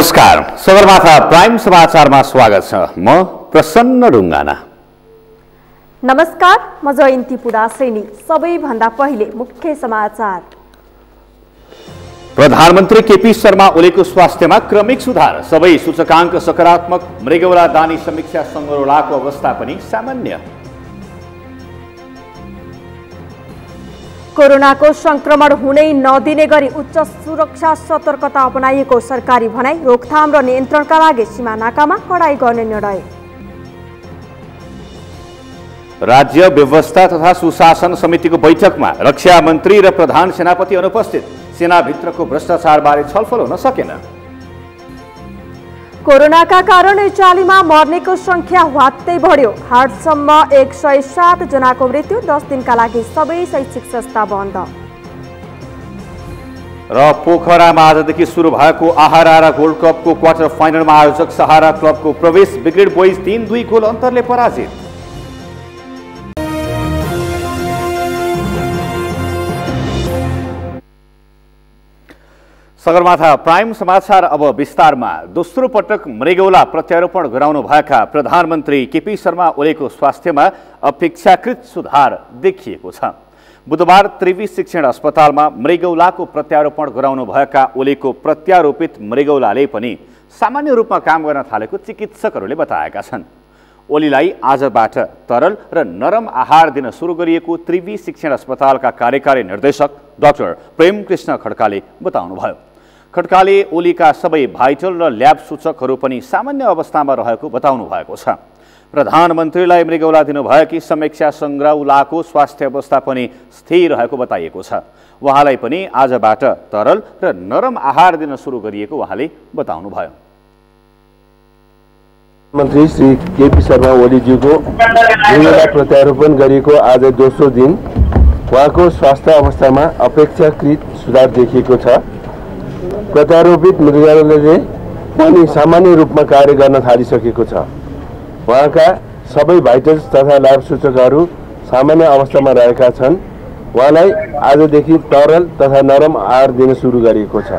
नमस्कार, सगरमाथा प्राइम समाचारमा स्वागत छ। म प्रसन्न ढुङ्गाना। नमस्कार, म जयन्ती पुडासेनी। सबैभन्दा पहिले मुख्य समाचार। प्रधानमन्त्री केपी शर्मा ओलीको स्वास्थ्यमा क्रमिक सुधार, सबै सूचकाङ्क सकारात्मक। मृगौला दानी समीक्षा सङ्गरोलाको अवस्था पनि सामान्य। कोरोनाको संक्रमण हुनै नदिने गरी उच्च सुरक्षा सतर्कता अपनाइएको सरकारी भनाई। रोकथाम र नियन्त्रणका लागि सीमा नाकामा कडाई गर्ने निर्णय। राज्य व्यवस्था तथा सुशासन समितिको बैठकमा रक्षा मन्त्री र प्रधान सेनापति अनुपस्थित। सेनाभित्रको भ्रष्टाचारबारे छलफल हुन सकेन। कोरोनाका कारण इटालीमा मर्नेको संख्या ह्वात्तै बढ्यो। हाटसम्म 107 जनाको मृत्यु। 10 दिनका लागि सबै शैक्षिक संस्था बन्द। र पोखरामा आजदेखि सुरु भएको आहारा गोल्ड कपको क्वार्टर फाइनलमा आयोजक सहारा क्लबको प्रवेश। ब्रिगेड बोइज 3-2 गोल अन्तरले पराजित। सगरमाथा प्राइम समाचार अब विस्तारमा। दोस्रो पटक मृगौला प्रत्यारोपण गराउनु भएका प्रधानमन्त्री केपी शर्मा ओलीको स्वास्थ्यमा अपेक्षाकृत सुधार देखिएको छ। बुधबार त्रिवी शिक्षण अस्पतालमा मृगौलाको प्रत्यारोपण गराउनु भएका ओलीको प्रत्यारोपित मृगौलाले पनि सामान्य रूपमा काम गर्न थालेको चिकित्सकहरूले बताएका छन्। ओलीलाई आजबाट तरल र नरम आहार दिन सुरु गरिएको त्रिवी शिक्षण अस्पतालका कार्यकारी निर्देशक डाक्टर प्रेम कृष्ण खड्काले बताउनुभयो। खड्काले ओलीका सबै भाइटल र ल्याब सूचकहरू पनि सामान्य अवस्थामा रहेको बताउनु भएको छ। प्रधानमन्त्रीलाई मृगौला दिनुभएकी समीक्षा सङ्ग्रौलाको स्वास्थ्य अवस्था पनि स्थिर रहेको बताइएको छ। उहाँलाई पनि आजबाट तरल र नरम आहार दिन सुरु गरिएको उहाँले बताउनुभयो। मन्त्री श्री केपी शर्मा ओलीज्यूको मृगौला प्रत्यारोपण गरिएको आज दोस्रो दिन उहाँको स्वास्थ्य अवस्थामा अपेक्षाकृत सुधार देखिएको छ। प्रत्यारोपित मृगौलाले पनि सामान्य रूपमा कार्य गर्न थालिसकेको छ। उहाँका सबै भाइटल्स तथा ल्याब सूचकहरू सामान्य अवस्थामा रहेका छन्। उहाँलाई आजदेखि तरल तथा नरम आहार दिन सुरु गरिएको छ।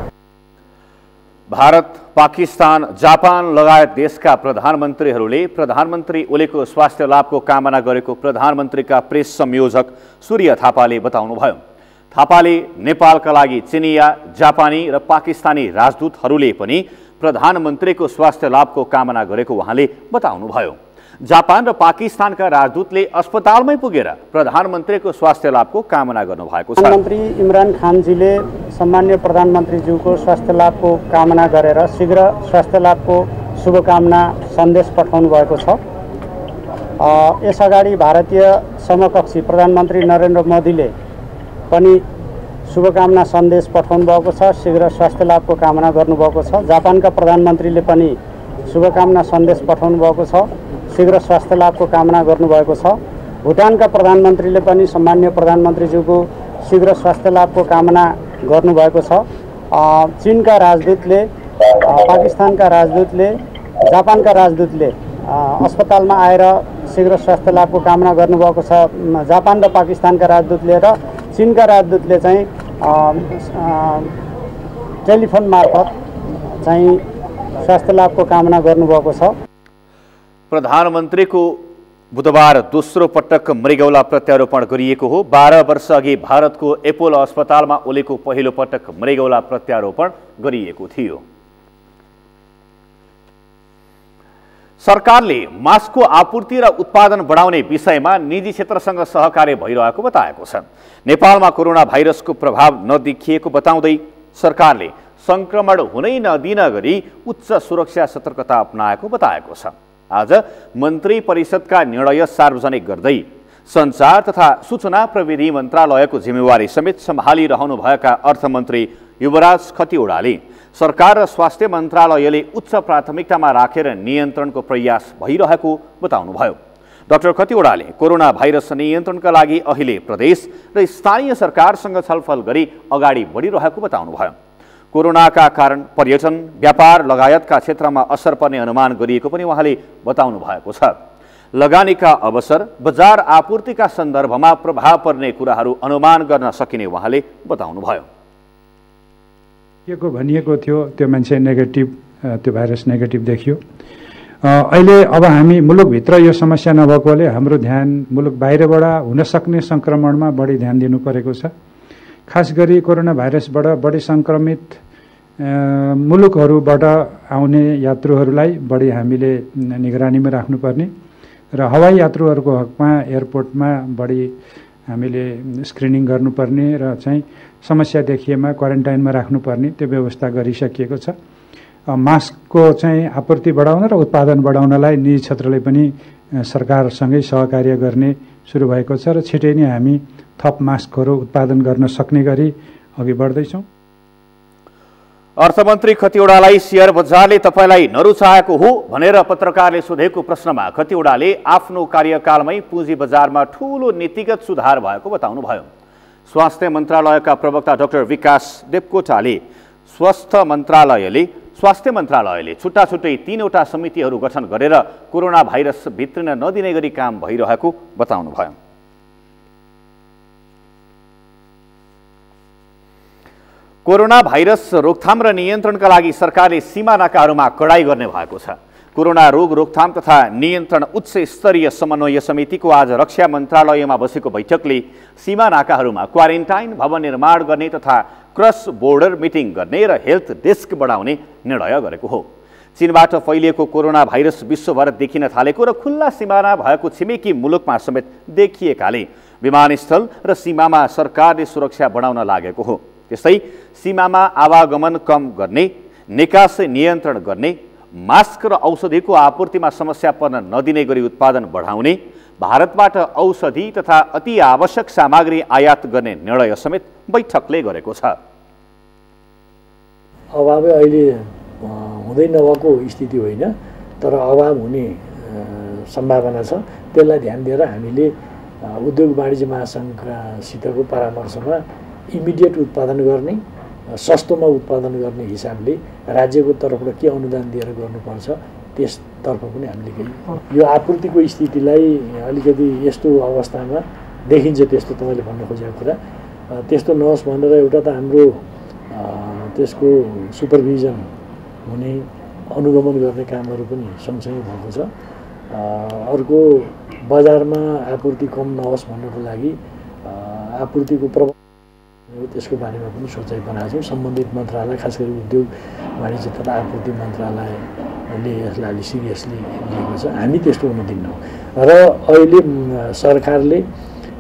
भारत, पाकिस्तान, जापान लगायत देशका प्रधानमन्त्रीहरूले प्रधानमन्त्री ओलीको स्वास्थ्य लाभको कामना गरेको प्रधानमन्त्रीका प्रेस संयोजक सूर्य थापाले बताउनुभयो। थापाले नेपालका लागि चिनिया, जापानी र पाकिस्तानी राजदूतहरूले पनि प्रधानमन्त्रीको स्वास्थ्य लाभको कामना गरेको उहाँले बताउनुभयो। जापान र पाकिस्तानका राजदूतले अस्पतालमै पुगेर प्रधानमन्त्रीको स्वास्थ्य लाभको कामना गर्नुभएको छ। प्रधानमन्त्री इमरान खानजीले सम्मान्य प्रधानमन्त्रीज्यूको स्वास्थ्य लाभको कामना गरेर शीघ्र स्वास्थ्य लाभको शुभकामना सन्देश पठाउनु भएको छ। यसअगाडि भारतीय समकक्षी प्रधानमन्त्री नरेन्द्र मोदीले पनि शुभकामना सन्देश पठाउनु भएको छ। शीघ्र स्वास्थ्य लाभको कामना गर्नुभएको छ। जापानका प्रधानमन्त्रीले पनि शुभकामना सन्देश पठाउनु भएको छ। शीघ्र स्वास्थ्य लाभको कामना गर्नुभएको छ। भुटानका प्रधानमन्त्रीले पनि सम्मान्य प्रधानमन्त्रीज्यूको शीघ्र स्वास्थ्य लाभको कामना गर्नुभएको छ। चीनका राजदूतले, पाकिस्तानका राजदूतले, जापानका राजदूतले अस्पतालमा आएर शीघ्र स्वास्थ्य लाभको कामना गर्नुभएको छ। जापान र पाकिस्तानका राजदूतले र चीनका राजदूतले चाहिँ टेलिफोन मार्फत चाहिँ स्वास्थ्य लाभको कामना गर्नुभएको छ। प्रधानमन्त्रीको बुधबार दोस्रो पटक मृगौला प्रत्यारोपण गरिएको हो। 12 वर्ष अघि भारतको एपोलो अस्पतालमा ओलीको पहिलो पटक मृगौला प्रत्यारोपण गरिएको थियो। सरकारले मास्कको आपूर्ति र उत्पादन बढाउने विषयमा निजी क्षेत्रसँग सहकार्य भइरहेको बताएको छ। नेपालमा कोरोना भाइरसको प्रभाव नदेखिएको बताउँदै सरकारले संक्रमण हुनै नदिन गरी उच्च सुरक्षा सतर्कता अपनाएको बताएको छ। आज मन्त्री परिषदका निर्णय सार्वजनिक गर्दै सञ्चार तथा सूचना प्रविधि मन्त्रालयको जिम्मेवारी समेत सम्हालिरहनुभएका अर्थमन्त्री युवराज खतिवडाले सरकार र स्वास्थ्य मन्त्रालयले उच्च प्राथमिकतामा राखेर नियन्त्रणको प्रयास भइरहेको बताउनुभयो। डाक्टर खतिवडाले कोरोना भाइरस नियन्त्रणका लागि अहिले प्रदेश र स्थानीय सरकारसँग छलफल गरी अगाडि बढिरहेको बताउनुभयो। कोरोनाका कारण पर्यटन, व्यापार लगायतका क्षेत्रमा असर पर्ने अनुमान गरिएको पनि उहाँले बताउनु भएको छ। लगानीका अवसर, बजार आपूर्तिका सन्दर्भमा प्रभाव पर्ने कुराहरू अनुमान गर्न सकिने उहाँले बताउनुभयो। के को भनिएको थियो त्यो मान्छे नेगेटिभ त्यो भाइरस नेगेटिभ देखियो। अहिले अब हामी मुलुकभित्र यो समस्या नभएकोले हाम्रो ध्यान मुलुक बाहिरबाट हुन सक्ने सङ्क्रमणमा बढी ध्यान दिनु परेको छ। खास गरी कोरोना भाइरसबाट बढी सङ्क्रमित मुलुकहरूबाट आउने यात्रुहरूलाई बढी हामीले निगरानीमा राख्नुपर्ने र हवाई यात्रुहरूको हकमा एयरपोर्टमा बढी हामीले स्क्रिनिङ गर्नुपर्ने र चाहिँ समस्या देखिएमा क्वारेन्टाइनमा राख्नुपर्ने त्यो व्यवस्था गरिसकिएको छ। मास्कको चाहिँ आपूर्ति बढाउन र उत्पादन बढाउनलाई निजी क्षेत्रले पनि सरकारसँगै सहकार्य गर्ने सुरु भएको छ र छिटै नै हामी थप मास्कहरू उत्पादन गर्न सक्ने गरी अघि बढ्दैछौँ। अर्थमन्त्री खतिवड़ालाई शेयर बजारले तपाईलाई नरुचाएको हो भनेर पत्रकारले सोधेको प्रश्नमा खतिवड़ाले आफ्नो कार्यकालमै पुँजी बजारमा ठूलो नीतिगत सुधार भएको बताउनुभयो। स्वास्थ्य मन्त्रालयका प्रवक्ता डाक्टर विकास देवकोटाले स्वास्थ्य मन्त्रालयले छुट्टा छुट्टै 3वटा समितिहरू गठन गरेर कोरोना भाइरस भित्रिन नदिने गरी काम भइरहेको बताउनुभयो। कोरोना भाइरस रोकथाम र नियन्त्रणका लागि सरकारले सीमा नाकाहरूमा कडाई गर्ने भएको छ। कोरोना रोग रोकथाम तथा नियन्त्रण उच्च स्तरीय समन्वय समितिको आज रक्षा मन्त्रालयमा बसेको बैठकले सीमा नाकाहरूमा क्वारेन्टाइन भवन निर्माण गर्ने तथा क्रस बोर्डर मिटिङ गर्ने र हेल्थ डेस्क बढाउने निर्णय गरेको हो। चीनबाट फैलिएको कोरोना भाइरस विश्वभर देखिन थालेको र खुल्ला सिमाना भएको छिमेकी मुलुकमा समेत देखिएकाले विमानस्थल र सीमामा सरकारले सुरक्षा बढाउन लागेको हो। त्यस्तै सीमामा आवागमन कम गर्ने, निकास नियन्त्रण गर्ने, मास्क र औषधिको आपूर्तिमा समस्या पर्न नदिने गरी उत्पादन बढाउने, भारतबाट औषधि तथा अति आवश्यक सामग्री आयात गर्ने निर्णय समेत बैठकले गरेको छ। अभावै अहिले हुँदै नभएको स्थिति होइन, तर अभाव हुने सम्भावना छ। त्यसलाई ध्यान दिएर हामीले उद्योग वाणिज्य महासङ्घसितको परामर्शमा इमिडिएट उत्पादन गर्ने, सस्तोमा उत्पादन गर्ने हिसाबले राज्यको तर्फबाट के अनुदान दिएर गर्नुपर्छ त्यसतर्फ पनि हामीले केही यो आपूर्तिको स्थितिलाई अलिकति यस्तो अवस्थामा देखिन्छ, त्यस्तो तपाईँले भन्न खोजेको कुरा त्यस्तो नहोस् भनेर एउटा त हाम्रो त्यसको सुपरभिजन हुने, अनुगमन गर्ने कामहरू पनि सँगसँगै भएको छ। अर्को बजारमा आपूर्ति कम नहोस् भन्नको लागि आपूर्तिको प्रबन्धन त्यसको बारेमा पनि सोचाइ बनाएको छौँ। सम्बन्धित मन्त्रालय, खास गरी उद्योग वाणिज्य तथा आपूर्ति मन्त्रालयले यसलाई अलि सिरियसली लिएको छ। हामी त्यस्तो हुन दिन्नौँ र अहिले सरकारले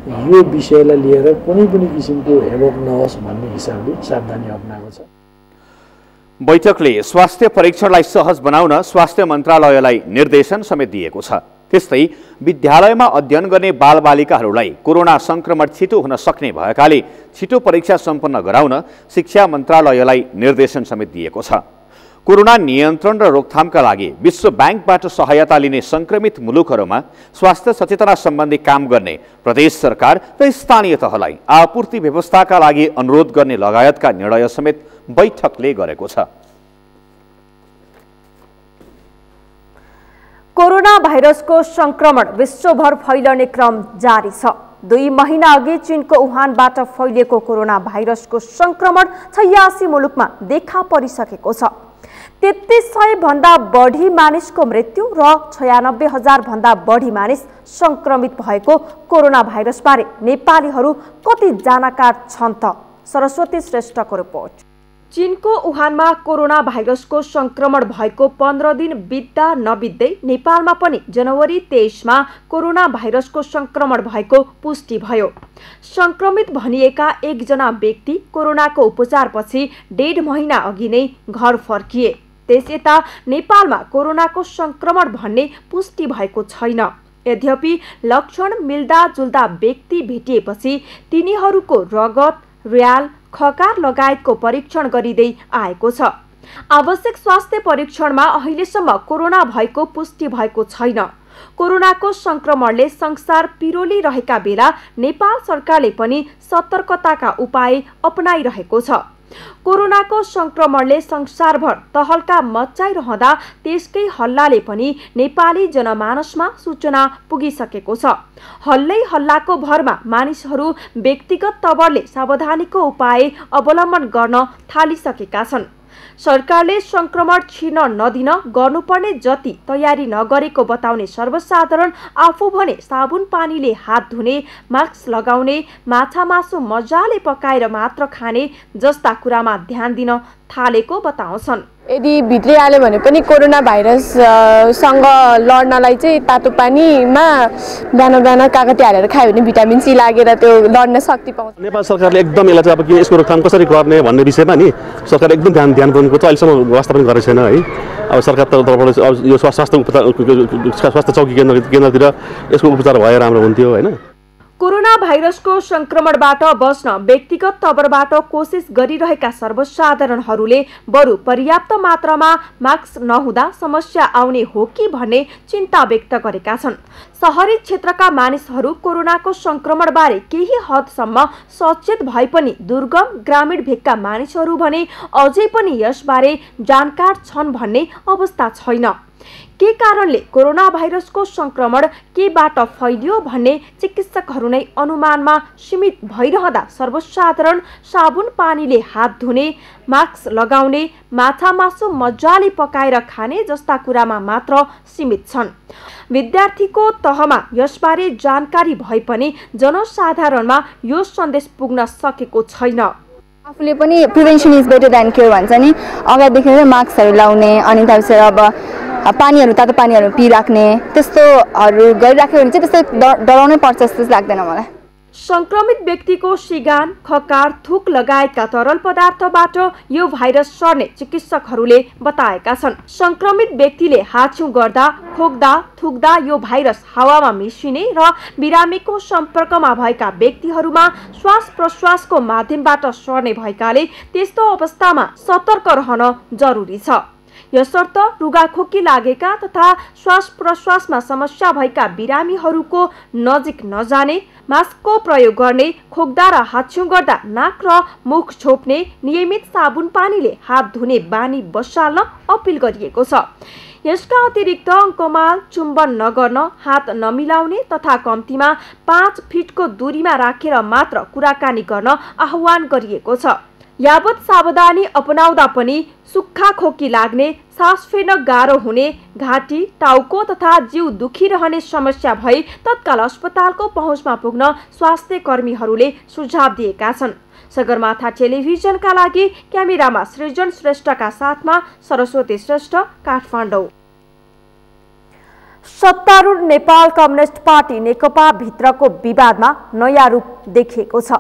यो विषयलाई लिएर कुनै पनि किसिमको हेबक नहोस् भन्ने हिसाबले सावधानी अपनाएको छ। बैठकले स्वास्थ्य परीक्षणलाई सहज बनाउन स्वास्थ्य मन्त्रालयलाई निर्देशन समेत दिएको छ। त्यस्तै विद्यालयमा अध्ययन गर्ने बालबालिकाहरूलाई कोरोना संक्रमण छिटो हुन सक्ने भएकाले छिटो परीक्षा सम्पन्न गराउन शिक्षा मन्त्रालयलाई निर्देशन समेत दिएको छ। कोरोना नियन्त्रण र रोकथामका लागि विश्व ब्याङ्कबाट सहायता लिने संक्रमित मुलुकहरूमा स्वास्थ्य सचेतना सम्बन्धी काम गर्ने प्रदेश सरकार र स्थानीय तहलाई आपूर्ति व्यवस्थाका लागि अनुरोध गर्ने लगायतका निर्णय समेत बैठकले गरेको छ। कोरोना भाइरसको संक्रमण विश्वभर फैलने क्रम जारी छ। 2 महिना अघि चीनको वुहानबाट फैलिएको कोरोना भाइरसको संक्रमण 86 मुलुकमा देखा परिसकेको छ। 3300 भन्दा बढी मानिसको मृत्यु र 96,000 भन्दा बढी मानिस संक्रमित भएको कोरोना भाइरस बारे नेपालीहरू कति जानकार छन् त? सरस्वती श्रेष्ठको रिपोर्ट। चीनको वुहानमा कोरोना भाइरसको संक्रमण भएको 15 दिन बित्दा नबित्दै नेपालमा पनि जनवरी 23 मा कोरोना भाइरसको संक्रमण भएको पुष्टि भयो। संक्रमित भनिएका एकजना व्यक्ति कोरोनाको उपचारपछि 1.5 महिना अघि नै घर फर्किए। त्यसयता नेपालमा कोरोनाको संक्रमण भन्ने पुष्टि भएको छैन। यद्यपि लक्षण मिल्दा जुल्दा व्यक्ति भेटिएपछि तिनीहरूको रगत, र्याल, खकार लगायतको परीक्षण गरिँदै आएको छ। आवश्यक स्वास्थ्य परीक्षणमा अहिलेसम्म कोरोना भएको पुष्टि भएको छैन। कोरोनाको संक्रमणले संसार पिरोली रहेका बेला नेपाल सरकारले पनि सतर्कताका उपाय अपनाइरहेको छ। कोरोनाको संक्रमणले संसारभर तहल्का मच्चाइरहँदा त्यसकै हल्लाले पनि नेपाली जनमानसमा सूचना पुगिसकेको छ। हल्लै हल्लाको भरमा मानिसहरू व्यक्तिगत तवरले सावधानीको उपाय अवलम्बन गर्न थालिसकेका छन्। सरकारले संक्रमण छिर्न नदिन गर्नुपर्ने जति तयारी नगरेको बताउने सर्वसाधारण आफू भने साबुन पानीले हात धुने, मास्क लगाउने, माछा मासु मजाले पकाएर मात्र खाने जस्ता कुरामा ध्यान दिन थालेको बताउँछन्। यदि भित्रै हाल्यो भने पनि कोरोना भाइरससँग लड्नलाई चाहिँ तातो पानीमा बिहान बिहान कागती हालेर खायो भने भिटामिन सी लागेर त्यो लड्न शक्ति पाउँछ। नेपाल सरकारले एकदम यसलाई चाहिँ अब यसको रोकथाम कसरी गर्ने भन्ने विषयमा नि सरकारले एकदम ध्यान दिनुको चाहिँ अहिलेसम्म व्यवस्थापन गरेको छैन है। अब सरकार तर्फबाट अब यो स्वास्थ्य चौकी केन्द्रतिर यसको उपचार भए राम्रो हुन्थ्यो होइन। कोरोना भाइरसको संक्रमणबाट बच्न व्यक्तिगत तवरबाट कोसिस गरिरहेका सर्वसाधारणहरूले बरु पर्याप्त मात्रामा मास्क नहुँदा समस्या आउने हो कि भन्ने चिन्ता व्यक्त गरेका छन्। शहरी क्षेत्रका मानिसहरू कोरोनाको संक्रमणबारे केही हदसम्म सचेत भए पनि दुर्गम ग्रामीण भेगका मानिसहरू भने अझै पनि यसबारे जानकार छन् भन्ने अवस्था छैन। के कारणले कोरोना भाइरसको संक्रमण केबाट फैलियो भन्ने चिकित्सकहरू नै अनुमानमा सीमित भइरहँदा सर्वसाधारण साबुन पानीले हात धुने, मास्क लगाउने, माछा मासु मजाले पकाएर खाने जस्ता कुरामा मात्र सीमित छन्। विद्यार्थीको तहमा यसबारे जानकारी भए पनि जनसाधारणमा यो सन्देश पुग्न सकेको छैन। आफूले पनि prevention is better than cure भन्छ नि, अगाडिदेखि नै मास्कहरू लाउने अनि त्यसपछि अब पानीहरू तातो पानीहरू पिइराख्ने त्यस्तोहरू गरिराख्यो भने चाहिँ त्यस्तो डराउनै पर्छ जस्तो लाग्दैन मलाई। संक्रमित व्यक्तिको सिगान, खकार, थुक लगायतका तरल पदार्थबाट यो भाइरस सर्ने चिकित्सकहरूले बताएका छन्। संक्रमित व्यक्तिले हाछ्यौं गर्दा, खोक्दा, थुक्दा यो भाइरस हावामा मिसिने र बिरामीको सम्पर्कमा भएका व्यक्तिहरूमा श्वास प्रश्वासको माध्यमबाट सर्ने भएकाले त्यस्तो अवस्थामा सतर्क रहन जरुरी छ। यसर्थ रुगाखोकी लागेका तथा श्वास प्रश्वासमा समस्या भएका बिरामीहरूको नजिक नजाने, मास्कको प्रयोग गर्ने, खोक्दा र हाछ्यौं गर्दा नाक र मुख छोप्ने, नियमित साबुन पानीले हात धुने बानी बसाल्न अपिल गरिएको छ। यसका अतिरिक्त अङ्कमाल, चुम्बन नगर्न, हात नमिलाउने तथा कम्तीमा 5 फिटको दूरीमा राखेर मात्र कुराकानी गर्न आह्वान गरिएको छ। यावत सावधानी अपनाउँदा पनि सुक्खा खोकी लाग्ने, सास फेर्न गाह्रो हुने, घाँटी, टाउको तथा जिउ दुखिरहने समस्या भए तत्काल अस्पतालको पहुँचमा पुग्न स्वास्थ्य कर्मीहरूले सुझाव दिएका छन्। सगरमाथा टेलिभिजनका लागि क्यामेरामा सृजन श्रेष्ठका साथमा सरस्वती श्रेष्ठ, काठमाडौँ। सत्तारूढ नेपाल कम्युनिस्ट पार्टी नेकपा भित्रको विवादमा नयाँ रूप देखिएको छ।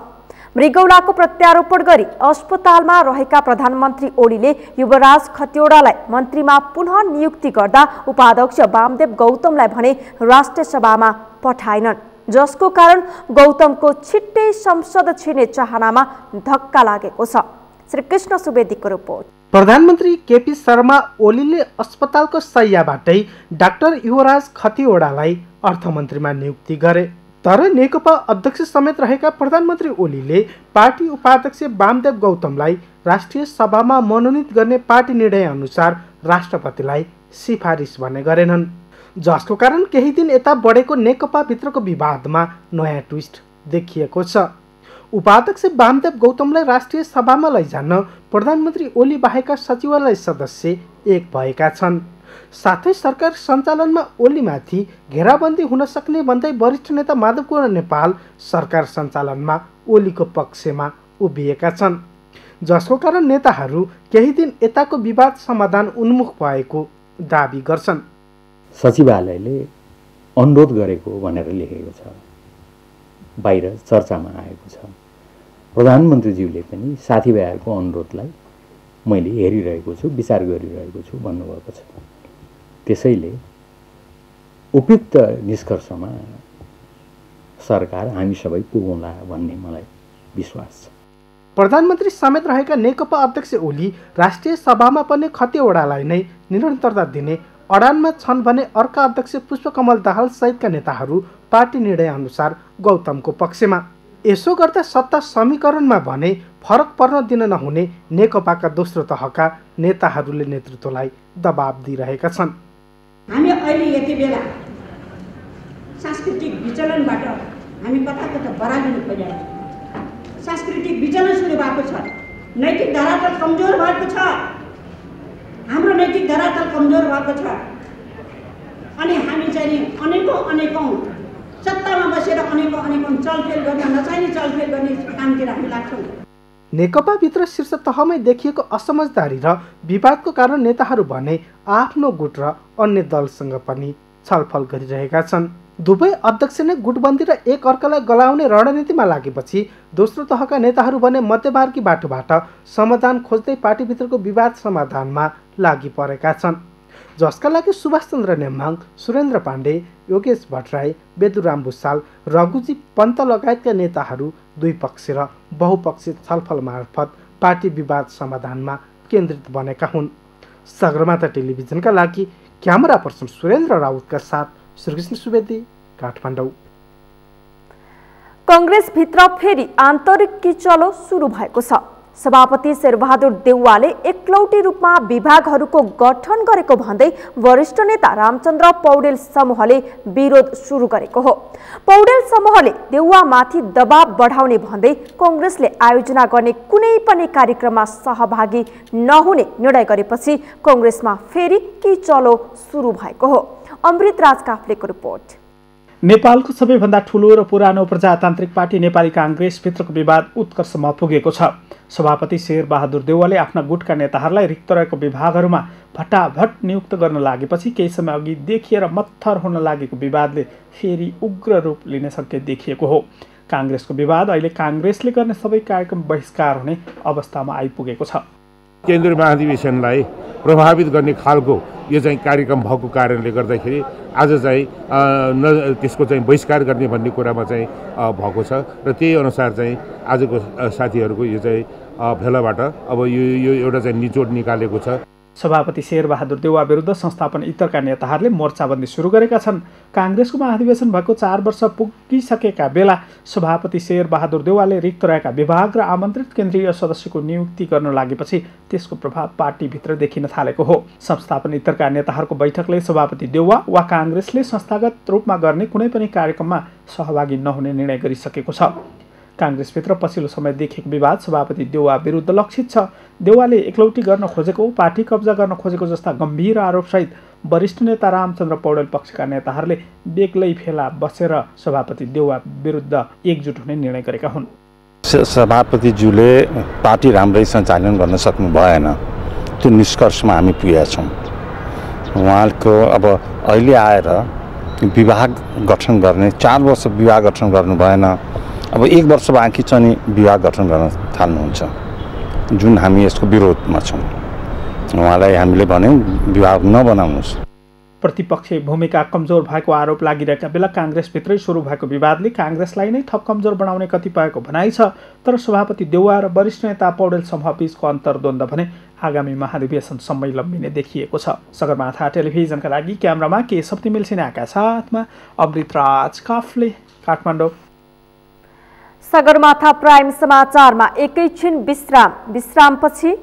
मृगौलाको प्रत्यारोपण गरी अस्पतालमा रहेका प्रधानमन्त्री ओलीले युवराज खतिवड़ालाई मन्त्रीमा पुनः नियुक्ति गर्दा उपाध्यक्ष वामदेव गौतमलाई भने राष्ट्रिय सभामा पठाएनन्, जसको कारण गौतमको छिट्टै संसद छिर्ने चाहनामा धक्का लागेको छ। श्रीकृष्ण सुवेदीको रिपोर्ट। प्रधानमन्त्री केपी शर्मा ओलीले अस्पतालको शय्याबाटै डाक्टर युवराज खतिवड़ालाई अर्थमन्त्रीमा नियुक्ति गरे। तर नेकपा अध्यक्ष समेत रहेका प्रधानमन्त्री ओलीले पार्टी उपाध्यक्ष वामदेव गौतमलाई राष्ट्रिय सभामा मनोनित गर्ने पार्टी निर्णय अनुसार राष्ट्रपतिलाई सिफारिस भने गरेनन्, जसको कारण केही दिन यता बढेको नेकपा भित्रको विवादमा नयाँ ट्विस्ट देखिएको छ। उपाध्यक्ष वामदेव गौतमलाई राष्ट्रिय सभामा लैजान प्रधानमन्त्री ओली बाहेकका सचिवालय सदस्य एक भएका छन्। साथै सरकार सञ्चालनमा ओलीमाथि घेराबन्दी हुन सक्ने भन्दै वरिष्ठ नेता माधव कुँवर नेपाल सरकार सञ्चालनमा ओलीको पक्षमा उभिएका छन्, जसको कारण नेताहरू केही दिन यताको विवाद समाधान उन्मुख भएको दाबी गर्छन्। सचिवालयले अनुरोध गरेको भनेर लेखेको छ, बाहिर चर्चामा आएको छ। प्रधानमन्त्रीज्यूले पनि साथीभाइहरूको अनुरोधलाई मैले हेरिरहेको छु, विचार गरिरहेको छु भन्नुभएको छ। त्यसैले उपयुक्त निष्कर्षमा सरकार हामी सबै पुगौँला भन्ने मलाई विश्वास छ। प्रधानमन्त्री समेत रहेका नेकपा अध्यक्ष ओली राष्ट्रिय सभामा पनि खतिवड़ालाई नै निरन्तरता दिने अडानमा छन् भने अर्का अध्यक्ष पुष्पकमल दाहाल सहितका नेताहरू पार्टी निर्णय अनुसार गौतमको पक्षमा। यसो गर्दा सत्ता समीकरणमा भने फरक पर्न दिन नहुने नेकपाका दोस्रो तहका नेताहरूले नेतृत्वलाई दबाब दिइरहेका छन्। हामी अहिले यति बेला सांस्कृतिक विचलनबाट हामी कता कता बरालिनु परिरहेको छ। सांस्कृतिक विचलन सुरु भएको छ, नैतिक धरातल कमजोर भएको छ, हाम्रो नैतिक धरातल कमजोर भएको छ अनि हामी चाहिँ अनेकौं सत्तामा बसेर अनेकौं चलखेल गर्न नचाहिने चलखेल गर्ने कामतिर हामी लाग्छौँ। नेकपाभित्र शीर्ष तहमै देखिएको असमझदारी र विवादको कारण नेताहरू भने आफ्नो गुट र अन्य दलसँग पनि छलफल गरिरहेका छन्। दुवै अध्यक्ष नै गुटबन्दी र एक अर्कालाई गलाउने रणनीतिमा लागेपछि दोस्रो तहका नेताहरू भने मध्यमार्गी बाटोबाट समाधान खोज्दै पार्टीभित्रको विवाद समाधानमा लागि परेका छन्, जसका लागि सुभाषचन्द्र नेम्हाङ, सुरेन्द्र पाण्डे, योगेश भट्टराई, बेदुराम भुसाल, रघुजी पन्त लगायतका नेताहरू द्विपक्षीय र बहुपक्षीय छलफल मार्फत पार्टी विवाद समाधानमा केन्द्रित बनेका हुन्। सगरमाथा टेलिभिजनका लागि क्यामेरा पर्सन सुरेन्द्र राउतका साथ श्रीकृष्ण सुवेदी, काठमाडौँ। कङ्ग्रेसभित्र फेरि आन्तरिक किचलो सुरु भएको छ। सभापति शेरबहादुर देउवाले एकलौटी रूपमा विभागहरूको गठन गरेको भन्दै वरिष्ठ नेता रामचन्द्र पौडेल समूहले विरोध सुरु गरेको हो। पौडेल समूहले देउवामाथि दबाव बढाउने भन्दै कङ्ग्रेसले आयोजना गर्ने कुनै पनि कार्यक्रममा सहभागी नहुने निर्णय गरेपछि कङ्ग्रेसमा फेरि किचलो सुरु भएको हो। अमृत राज काफ्लेको रिपोर्ट। नेपालको सबैभन्दा ठूलो र पुरानो प्रजातान्त्रिक पार्टी नेपाली काङ्ग्रेसभित्रको विवाद उत्कर्षमा पुगेको छ। सभापति शेरबहादुर देउवाले आफ्ना गुटका नेताहरूलाई रिक्त रहेको विभागहरूमा भट्टाभट नियुक्त गर्न लागेपछि केही समय अघि देखिएर मत्थर हुन लागेको विवादले फेरि उग्र रूप लिने सङ्केत देखिएको हो। काङ्ग्रेसको विवाद अहिले काङ्ग्रेसले गर्ने सबै कार्यक्रम बहिष्कार हुने अवस्थामा आइपुगेको छ। केन्द्रीय महाधिवेशनलाई प्रभावित गर्ने खालको यो चाहिँ कार्यक्रम भएको कारणले गर्दाखेरि आज चाहिँ त्यसको चाहिँ बहिष्कार गर्ने भन्ने कुरामा चाहिँ भएको छ र त्यही अनुसार चाहिँ आजको साथीहरूको यो चाहिँ भेलाबाट अब यो एउटा चाहिँ निचोड निकालेको छ। सभापति शेरबहादुर देउवा विरुद्ध संस्थापन इतरका नेताहरूले मोर्चाबन्दी सुरु गरेका छन्। काङ्ग्रेसको महाधिवेशन भएको 4 वर्ष पुगिसकेका बेला सभापति शेरबहादुर देउवाले रिक्त रहेका विभाग र आमन्त्रित केन्द्रीय सदस्यको नियुक्ति गर्न लागेपछि त्यसको प्रभाव पार्टीभित्र देखिन थालेको हो। संस्थापन इतरका नेताहरूको बैठकले सभापति देउवा वा काङ्ग्रेसले संस्थागत रूपमा गर्ने कुनै पनि कार्यक्रममा सहभागी नहुने निर्णय गरिसकेको छ। काङ्ग्रेसभित्र पछिल्लो समय देखिएको विवाद सभापति देउवा विरुद्ध लक्षित छ। देउवाले एकलौटी गर्न खोजेको, पार्टी कब्जा गर्न खोजेको जस्ता गम्भीर आरोपसहित वरिष्ठ नेता रामचन्द्र पौडेल पक्षका नेताहरूले बेग्लै फेला बसेर सभापति देउवा विरुद्ध एकजुट हुने निर्णय गरेका हुन्। सभापतिज्यूले पार्टी राम्रै सञ्चालन गर्न सक्नु भएन, त्यो निष्कर्षमा हामी पुगेका छौँ। उहाँको अब अहिले आएर विभाग गठन गर्ने 4 वर्ष विभाग गठन गर्नु भएन, अब 1 वर्ष बाँकी छ नि विभाग गठन गर्न थाल्नुहुन्छ, जुन हामी यसको विरोधमा छौँ। उहाँलाई हामीले भन्यौँ विभाग नबनाउनुहोस्। प्रतिपक्षीय भूमिका कमजोर भएको आरोप लागिरहेका बेला काङ्ग्रेसभित्रै सुरु भएको विवादले काङ्ग्रेसलाई नै थप कमजोर बनाउने कतिपयको भनाइ छ। तर सभापति देउवा र वरिष्ठ नेता पौडेल समूहबीचको अन्तर्द्वन्द्व भने आगामी महाधिवेशनसम्मै लम्बिने देखिएको छ। सगरमाथा टेलिभिजनका लागि क्यामेरामा के सप्तिमेल सिन्हाका साथमा अमृत राज काफ्ले, काठमाडौँ। सगरमाथा प्राइम समाचारमा एकैछिन विश्रामपछि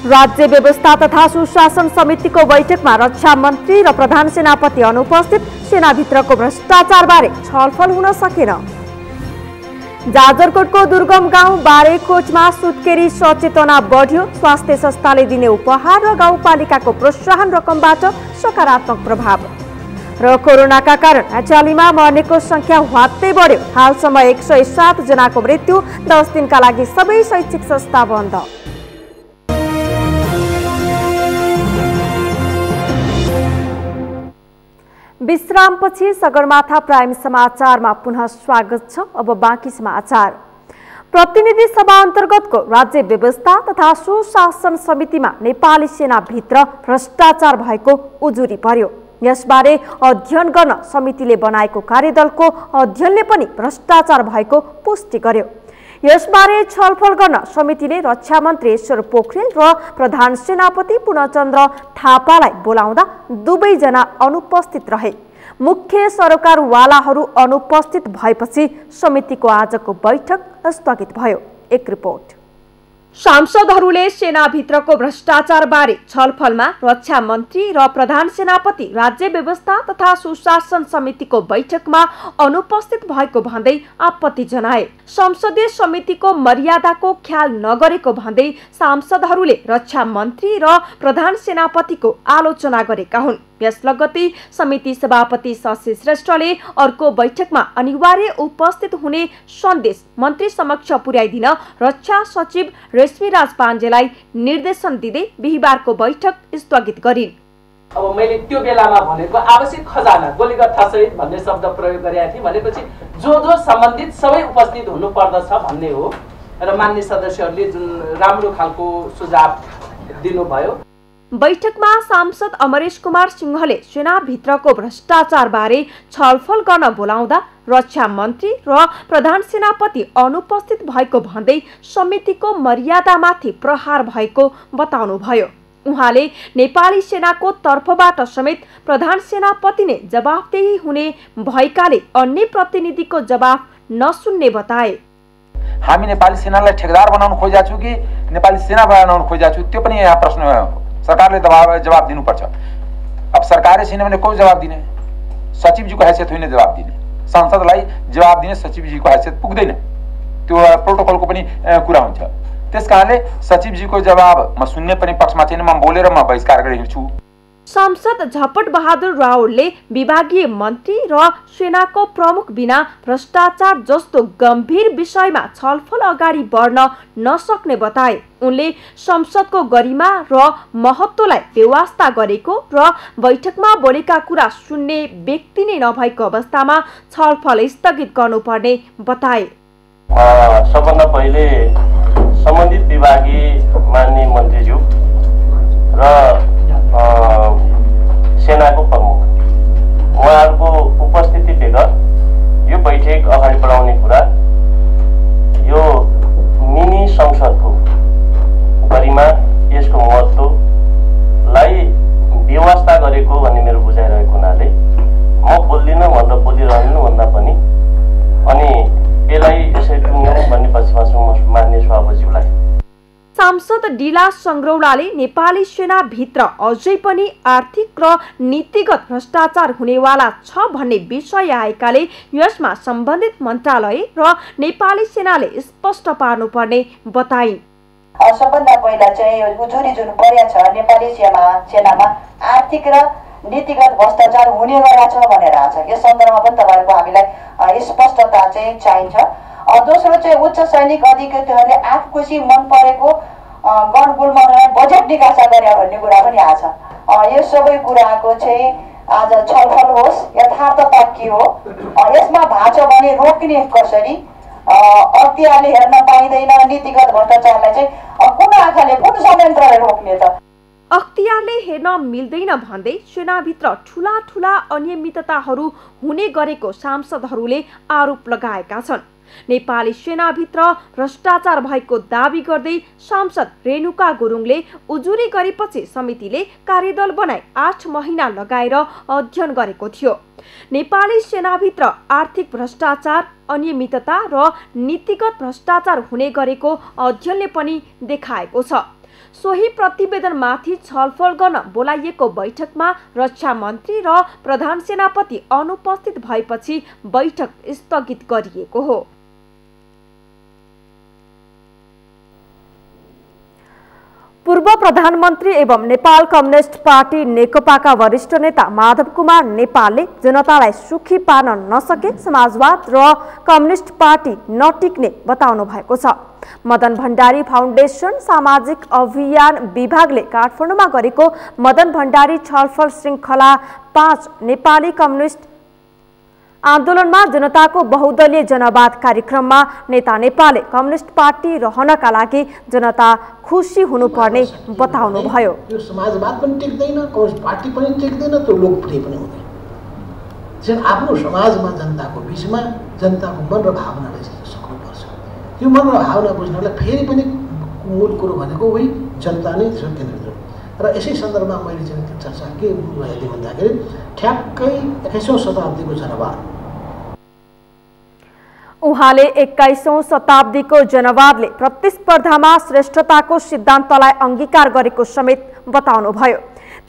राज्य व्यवस्था तथा सुशासन समितिको बैठकमा रक्षा मन्त्री र प्रधान सेनापति अनुपस्थित, सेनाभित्रको भ्रष्टाचारबारे छलफल हुन सकेन। जाजरकोटको दुर्गम गाउँ बारेकोटमा सुत्केरी सचेतना बढ्यो, स्वास्थ्य संस्थाले दिने उपहार र गाउँपालिकाको प्रोत्साहन रकमबाट सकारात्मक प्रभाव। र कोरोनाका कारण एचएलईमा मर्नेको संख्या ह्वात्तै बढ्यो, हालसम्म 107 जनाको मृत्यु, 10 दिनका लागि सबै शैक्षिक संस्था बन्द। विश्रामपछि सगरमाथा प्राइम समाचारमा पुनः स्वागत छ। अब बाँकी समाचार। प्रतिनिधि सभा अन्तर्गतको राज्य व्यवस्था तथा सुशासन समितिमा नेपाली सेनाभित्र भ्रष्टाचार भएको उजुरी पर्यो। यसबारे अध्ययन गर्न समितिले बनाएको कार्यदलको अध्ययनले पनि भ्रष्टाचार भएको पुष्टि गर्यो। यसबारे छलफल गर्न समितिले रक्षा मन्त्री ईश्वर पोखरेल र प्रधान सेनापति पूर्णचन्द्र थापालाई बोलाउँदा दुवैजना अनुपस्थित रहे। मुख्य सरकारवालाहरू अनुपस्थित भएपछि समितिको आजको बैठक स्थगित भयो। एक रिपोर्ट। सांसदहरूले सेनाभित्रको भ्रष्टाचारबारे छलफलमा रक्षा मन्त्री र प्रधान सेनापति राज्य व्यवस्था तथा सुशासन समितिको बैठकमा अनुपस्थित भएको भन्दै आपत्ति जनाए। संसदीय समितिको मर्यादाको ख्याल नगरेको भन्दै सांसदहरूले रक्षा मन्त्री र प्रधान सेनापतिको आलोचना गरेका हुन्। यस लगत्तै समिति सभापति शशि श्रेष्ठले अर्को बैठकमा अनिवार्य उपस्थित हुने सन्देश मन्त्री समक्ष पुर्याइदिन रक्षा सचिव रेशमीराज पाण्डेलाई निर्देशन दिँदै बिहिबारको बैठक स्थगित गरिन्। अब मैले त्यो बेलामा भनेको आवश्यक खजाना गोलीगट्ठा सहित भन्ने शब्द प्रयोग गरेका थिएँ। भनेपछि जो सम्बन्धित सबै उपस्थित हुनु पर्दछ भन्ने हो र मान्य सदस्यहरूले जुन राम्रो खालको सुझाव दिनुभयो। बैठकमा सांसद अमरेश कुमार सिंहले सेनाभित्रको भ्रष्टाचारबारे छलफल गर्न बोलाउँदा रक्षा मन्त्री र प्रधान सेनापति अनुपस्थित भएको भन्दै समितिको मर्यादामाथि प्रहार भएको बताउनुभयो। उहाँले नेपाली सेनाको तर्फबाट समेत प्रधान सेनापति नै जवाफदेही हुने भएकाले अन्य प्रतिनिधिको जवाफ नसुन्ने बताए। हामी नेपाली सेनालाई ठेकेदार बनाउन खोजेका छौं कि नेपाली सेना बनाउन खोजेका छौं, त्यो पनि यहाँ प्रश्न हो। सरकारले जवाब दिनुपर्छ। अब सरकारले छैन भने को जवाब दिने? सचिवजीको हैसियत होइन जवाब दिने, सांसदलाई जवाब दिने सचिवजीको हैसियत पुग्दैन, त्यो प्रोटोकलको पनि कुरा हुन्छ। त्यसकारणले सचिवजीको जवाब म सुन्ने पनि पक्षमा छैन, म बोलेर म बहिष्कार गरिन्छु। सांसद झपट बहादुर रावलले विभागीय मन्त्री र सेनाको प्रमुख बिना भ्रष्टाचार जस्तो गम्भीर विषयमा छलफल अगाडि बढ्न नसक्ने बताए। उनले संसदको गरिमा र महत्त्वलाई बेवास्ता गरेको र बैठकमा बोलेका कुरा सुन्ने व्यक्ति नै नभएको अवस्थामा छलफल स्थगित गर्नुपर्ने बताए। सबभन्दा पहिले सम्बन्धित विभागीय मान्य मन्त्रीज्यू र सेनाको प्रमुख उहाँहरूको उपस्थिति बेगर यो बैठक अगाडि बढाउने कुरा यो मिनी संसदको गरिमा यसको महत्त्वलाई बेवास्ता गरेको भन्ने मेरो बुझाइरहेको हुनाले म बोल्दिनँ भनेर बोलिरहनु भन्दा पनि अनि यसलाई यसरी टुङ्ग्याउँ भन्ने पक्षमा मान्य सभापतिज्यूलाई। सांसद डिला संग्रौलाले नेपाली सेनाभित्र अझै पनि आर्थिक र नीतिगत भ्रष्टाचार हुनेवाला छ भन्ने विषय आएकाले यसमा सम्बन्धित मन्त्रालय र नेपाली सेनाले स्पष्ट पार्नुपर्ने बताइन्। सबभन्दा पहिला चाहिँ उजुरी जुन पर्या छ नेपाली सेनामा आर्थिक र नीतिगत भ्रष्टाचार हुने गरेको छ भनेर आएको छ। यस सन्दर्भमा पनि तपाईँहरूको हामीलाई स्पष्टता चाहिँ चाहिन्छ। दोस्रो चाहिँ उच्च सैनिक अधिकारीहरूले आफूसी मन परेको गणगुलमा बजेट निकासा गरे भन्ने कुरा पनि आएको छ। यो सबै कुराको चाहिँ आज छलफल होस्, यथार्थता के हो, यसमा भाँचो भने रोक्ने कसरी, अख्तियारले हेर्न पाइँदैन, नीतिगत भ्रष्टाचारलाई चाहिँ कुन आँखाले कुन संयन्त्रले रोक्ने त? अख्तियारले हेर्न मिल्दैन भन्दै सेनाभित्र ठूला ठूला अनियमितताहरू हुने गरेको सांसदहरूले आरोप लगाएका छन्। नेपाली सेनाभित्र भ्रष्टाचार भएको दावी गर्दै सांसद रेणुका गुरुङले उजुरी गरेपछि समितिले कार्यदल बनाई 8 महिना लगाएर अध्ययन गरेको थियो। नेपाली सेनाभित्र आर्थिक भ्रष्टाचार, अनियमितता र नीतिगत भ्रष्टाचार हुने गरेको अध्ययनले पनि देखाएको छ। सोही प्रतिवेदनमाथि छलफल गर्न बोलाइएको बैठकमा रक्षा मन्त्री र प्रधान सेनापति अनुपस्थित भएपछि बैठक स्थगित गरिएको हो। पूर्व प्रधानमन्त्री एवं नेपाल कम्युनिस्ट पार्टी नेकपाका वरिष्ठ नेता माधव कुमार नेपालले जनतालाई सुखी पार्न नसके समाजवाद र कम्युनिस्ट पार्टी नटिक्ने बताउनु भएको छ। मदन भण्डारी फाउन्डेसन सामाजिक अभियान विभागले काठमाडौँमा गरेको मदन भण्डारी छलफल श्रृङ्खला 5 नेपाली कम्युनिस्ट आन्दोलनमा जनताको बहुदलीय जनवाद कार्यक्रममा नेता नेपालले कम्युनिस्ट पार्टी रहनका लागि जनता खुसी हुनुपर्ने बताउनुभयो। यो समाजवाद पनि टिक्दैन, कम्युनिस्ट पार्टी पनि टिक्दैन, त्यो लोकप्रिय पनि हुँदैन। चाहिँ आफ्नो समाजमा जनताको बिचमा जनताको मन र भावनालाई चाहिँ सक्नुपर्छ। यो मन र भावना बुझ्नलाई फेरि पनि मूल कुरो भनेको उही जनता नै केन्द्रित हो। र यसै सन्दर्भमा मैले चाहिँ त्यो चर्चा के भइदिएँ भन्दाखेरि ठ्याक्कै 21औं शताब्दीको जनवाद उहाँले 21औं शताब्दीको जनवादले प्रतिस्पर्धामा श्रेष्ठताको सिद्धान्तलाई अंगीकार गरेको समेत बताउनुभयो।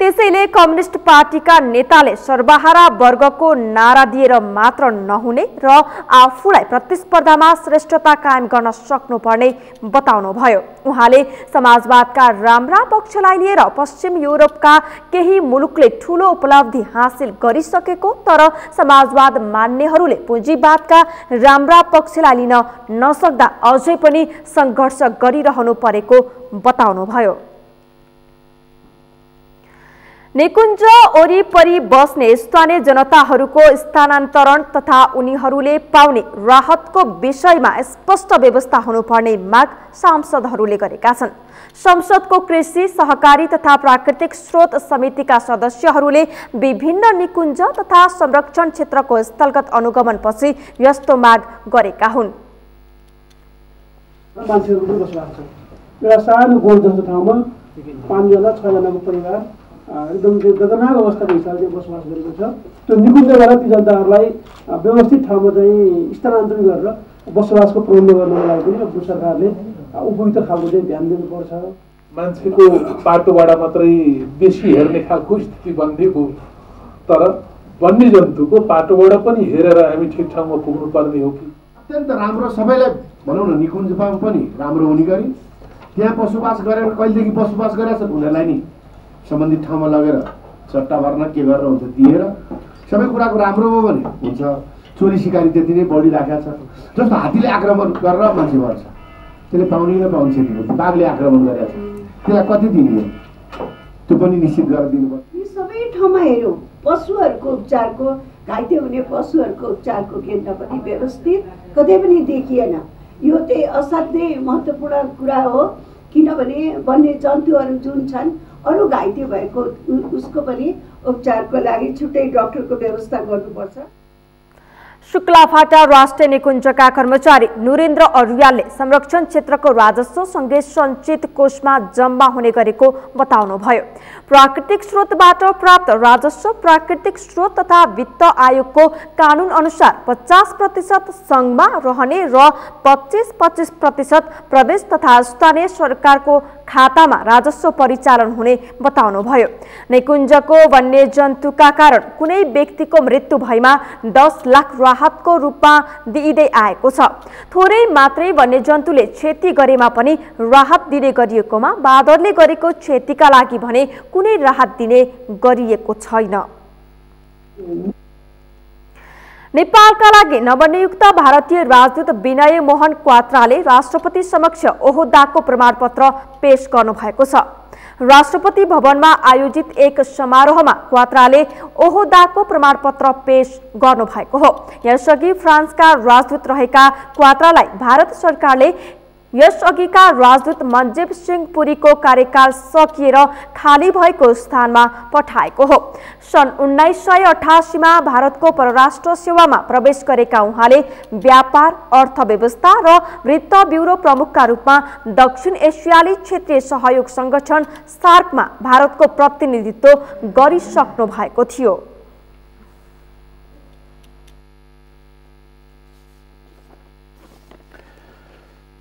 त्यसैले कम्युनिस्ट पार्टीका नेताले सर्वहारा वर्गको नारा दिएर मात्र नहुने र आफूलाई प्रतिस्पर्धामा श्रेष्ठता कायम गर्न सक्नुपर्ने बताउनुभयो। उहाँले समाजवादका राम्रा पक्षलाई लिएर पश्चिम युरोपका केही मुलुकले ठूलो उपलब्धि हासिल गरिसकेको तर समाजवाद मान्नेहरूले पुँजीवादका राम्रा पक्षलाई लिन नसक्दा अझै पनि संघर्ष गरिरहनु परेको बताउनुभयो। निकुञ्ज वरिपरि बस्ने स्थानीय जनताहरूको स्थानान्तरण तथा उनीहरूले पाउने राहतको विषयमा स्पष्ट व्यवस्था हुनुपर्ने माग सांसदहरूले गरेका छन्। संसदको कृषि, सहकारी तथा प्राकृतिक स्रोत समितिका सदस्यहरूले विभिन्न निकुञ्ज तथा संरक्षण क्षेत्रको स्थलगत अनुगमनपछि यस्तो माग गरेका हुन्। मान्छेहरू पनि बसोबास छ। एउटा सानो गोठ जस्तो ठाउँमा 5 जना 6 जनाको परिवार एकदम दर्दनाक अवस्थाको हिसाबले बसोबास गरेको छ। त्यो निकुञ्जबाट ती जनताहरूलाई व्यवस्थित ठाउँमा चाहिँ स्थानान्तरण गरेर बसोबासको प्रबन्ध गर्नको लागि पनि सरकारले उपयुक्त खालको चाहिँ ध्यान दिनुपर्छ। मान्छेको बाटोबाट मात्रै बेसी हेर्ने खालको स्थिति बनिदिएको, तर वन्यजन्तुको बाटोबाट पनि हेरेर हामी ठिक ठाउँमा पुग्नुपर्ने हो कि अत्यन्त राम्रो सबैलाई भनौँ न निकुञ्जमा पनि राम्रो हुने गरी त्यहाँ बसोबास गरेर कहिलेदेखि बसोबास गरेका छन् उनीहरूलाई नि सम्बन्धित ठाउँमा लगेर सट्टा भर्न के गरेर हुन्छ दिएर सबै कुराको राम्रो हो भने हुन्छ। चोरी सिकारी त्यति नै बढिराखेको छ। जस्तो हात्तीले आक्रमण गरेर मान्छे मर्छ, त्यसले पाउने नपाउने क्षति हुन्छ। बाघले आक्रमण गरेको छ, त्यसलाई कति दिने हो त्यो पनि निश्चित गरेर दिनुपर्छ। यी सबै ठाउँमा हेऱ्यौँ पशुहरूको उपचारको, घाइते हुने पशुहरूको उपचारको केन्द्र पनि व्यवस्थित कतै पनि देखिएन। यो चाहिँ असाध्यै महत्त्वपूर्ण कुरा हो, किनभने वन्य जन्तुहरू जुन छन् अरू घाइते भएको उसको पनि उपचारको लागि छुट्टै डाक्टरको व्यवस्था गर्नुपर्छ। शुक्लाफाटा राष्ट्रिय निकुञ्जका कर्मचारी नुरेन्द्र अर्यालले संरक्षण क्षेत्रको राजस्व सँगै सञ्चित कोषमा जम्मा हुने गरेको बताउनुभयो। प्राकृतिक स्रोतबाट प्राप्त राजस्व प्राकृतिक स्रोत तथा वित्त आयोगको कानून अनुसार 50% सङ्घमा रहने र 25% प्रदेश तथा स्थानीय सरकारको खातामा राजस्व परिचालन हुने बताउनुभयो। निकुञ्जको वन्यजन्तुका कारण कुनै व्यक्तिको मृत्यु भएमा 10 लाख राहतको रूपमा दिइँदै आएको छ। थोरै मात्रै वन्यजन्तुले क्षति गरेमा पनि राहत दिने गरिएकोमा बाँदरले गरेको क्षतिका लागि भने कुनै राहत दिने गरिएको छैन। नेपालका लागि नवनियुक्त भारतीय राजदूत विनय मोहन क्वात्राले राष्ट्रपति समक्ष ओहदाको प्रमाणपत्र पेश गर्नुभएको छ। राष्ट्रपति भवनमा आयोजित एक समारोहमा क्वात्राले ओहदाको प्रमाणपत्र पेश गर्नुभएको हो। यसअघि फ्रान्सका राजदूत रहेका क्वात्रालाई भारत सरकारले यसअघिका राजदूत मनजीव सिंह पुरीको कार्यकाल सकिएर खाली भएको स्थानमा पठाएको हो। सन् 1988 मा भारतको परराष्ट्र सेवामा प्रवेश गरेका उहाँले व्यापार, अर्थव्यवस्था र वित्त ब्युरो प्रमुखका रूपमा दक्षिण एसियाली क्षेत्रीय सहयोग संगठन सार्कमा भारतको प्रतिनिधित्व गरिसक्नु भएको थियो।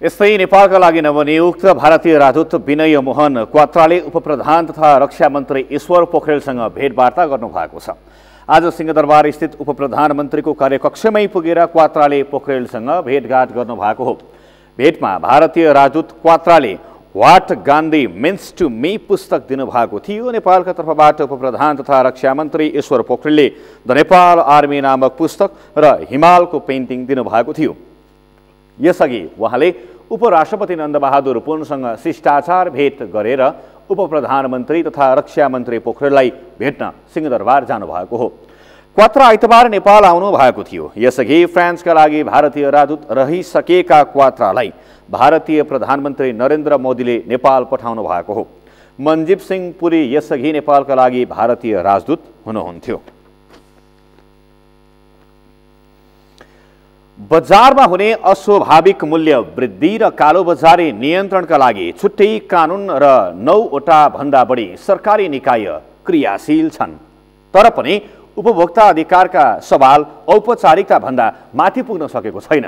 यस्तै नेपालका लागि नवनियुक्त भारतीय राजदूत विनय मोहन क्वात्राले उपप्रधान तथा रक्षा मन्त्री ईश्वर पोखरेलसँग भेटवार्ता गर्नुभएको छ। आज सिंहदरबार स्थित उपप्रधानमन्त्रीको कार्यकक्षमै पुगेर क्वात्राले पोखरेलसँग भेटघाट गर्नुभएको हो। भेटमा भारतीय राजदूत क्वात्राले what Gandhi means to me पुस्तक दिनुभएको थियो। नेपालका तर्फबाट उपप्रधान तथा रक्षा मन्त्री ईश्वर पोखरेलले द नेपाल आर्मी नामक पुस्तक र हिमालको पेन्टिङ दिनुभएको थियो। यसअघि उहाँले उपराष्ट्रपति नन्दबहादुर पुनसँग शिष्टाचार भेट गरेर उपप्रधानमन्त्री तथा रक्षा मन्त्री पोखरेललाई भेट्न सिंहदरबार जानुभएको हो। क्वात्रा आइतबार नेपाल आउनु भएको थियो। यसअघि फ्रान्सका लागि भारतीय राजदूत रहिसकेका क्वात्रालाई भारतीय प्रधानमन्त्री नरेन्द्र मोदीले नेपाल पठाउनु भएको हो। मनजीव सिंह पुरी यसअघि नेपालका लागि भारतीय राजदूत हुनुहुन्थ्यो। बजारमा हुने अस्वाभाविक मूल्य वृद्धि र कालोबजारी नियन्त्रणका लागि छुट्टै कानुन र 9वटा भन्दा बढी सरकारी निकाय क्रियाशील छन्। तर पनि उपभोक्ता अधिकारका सवाल औपचारिकता भन्दा माथि पुग्न सकेको छैन।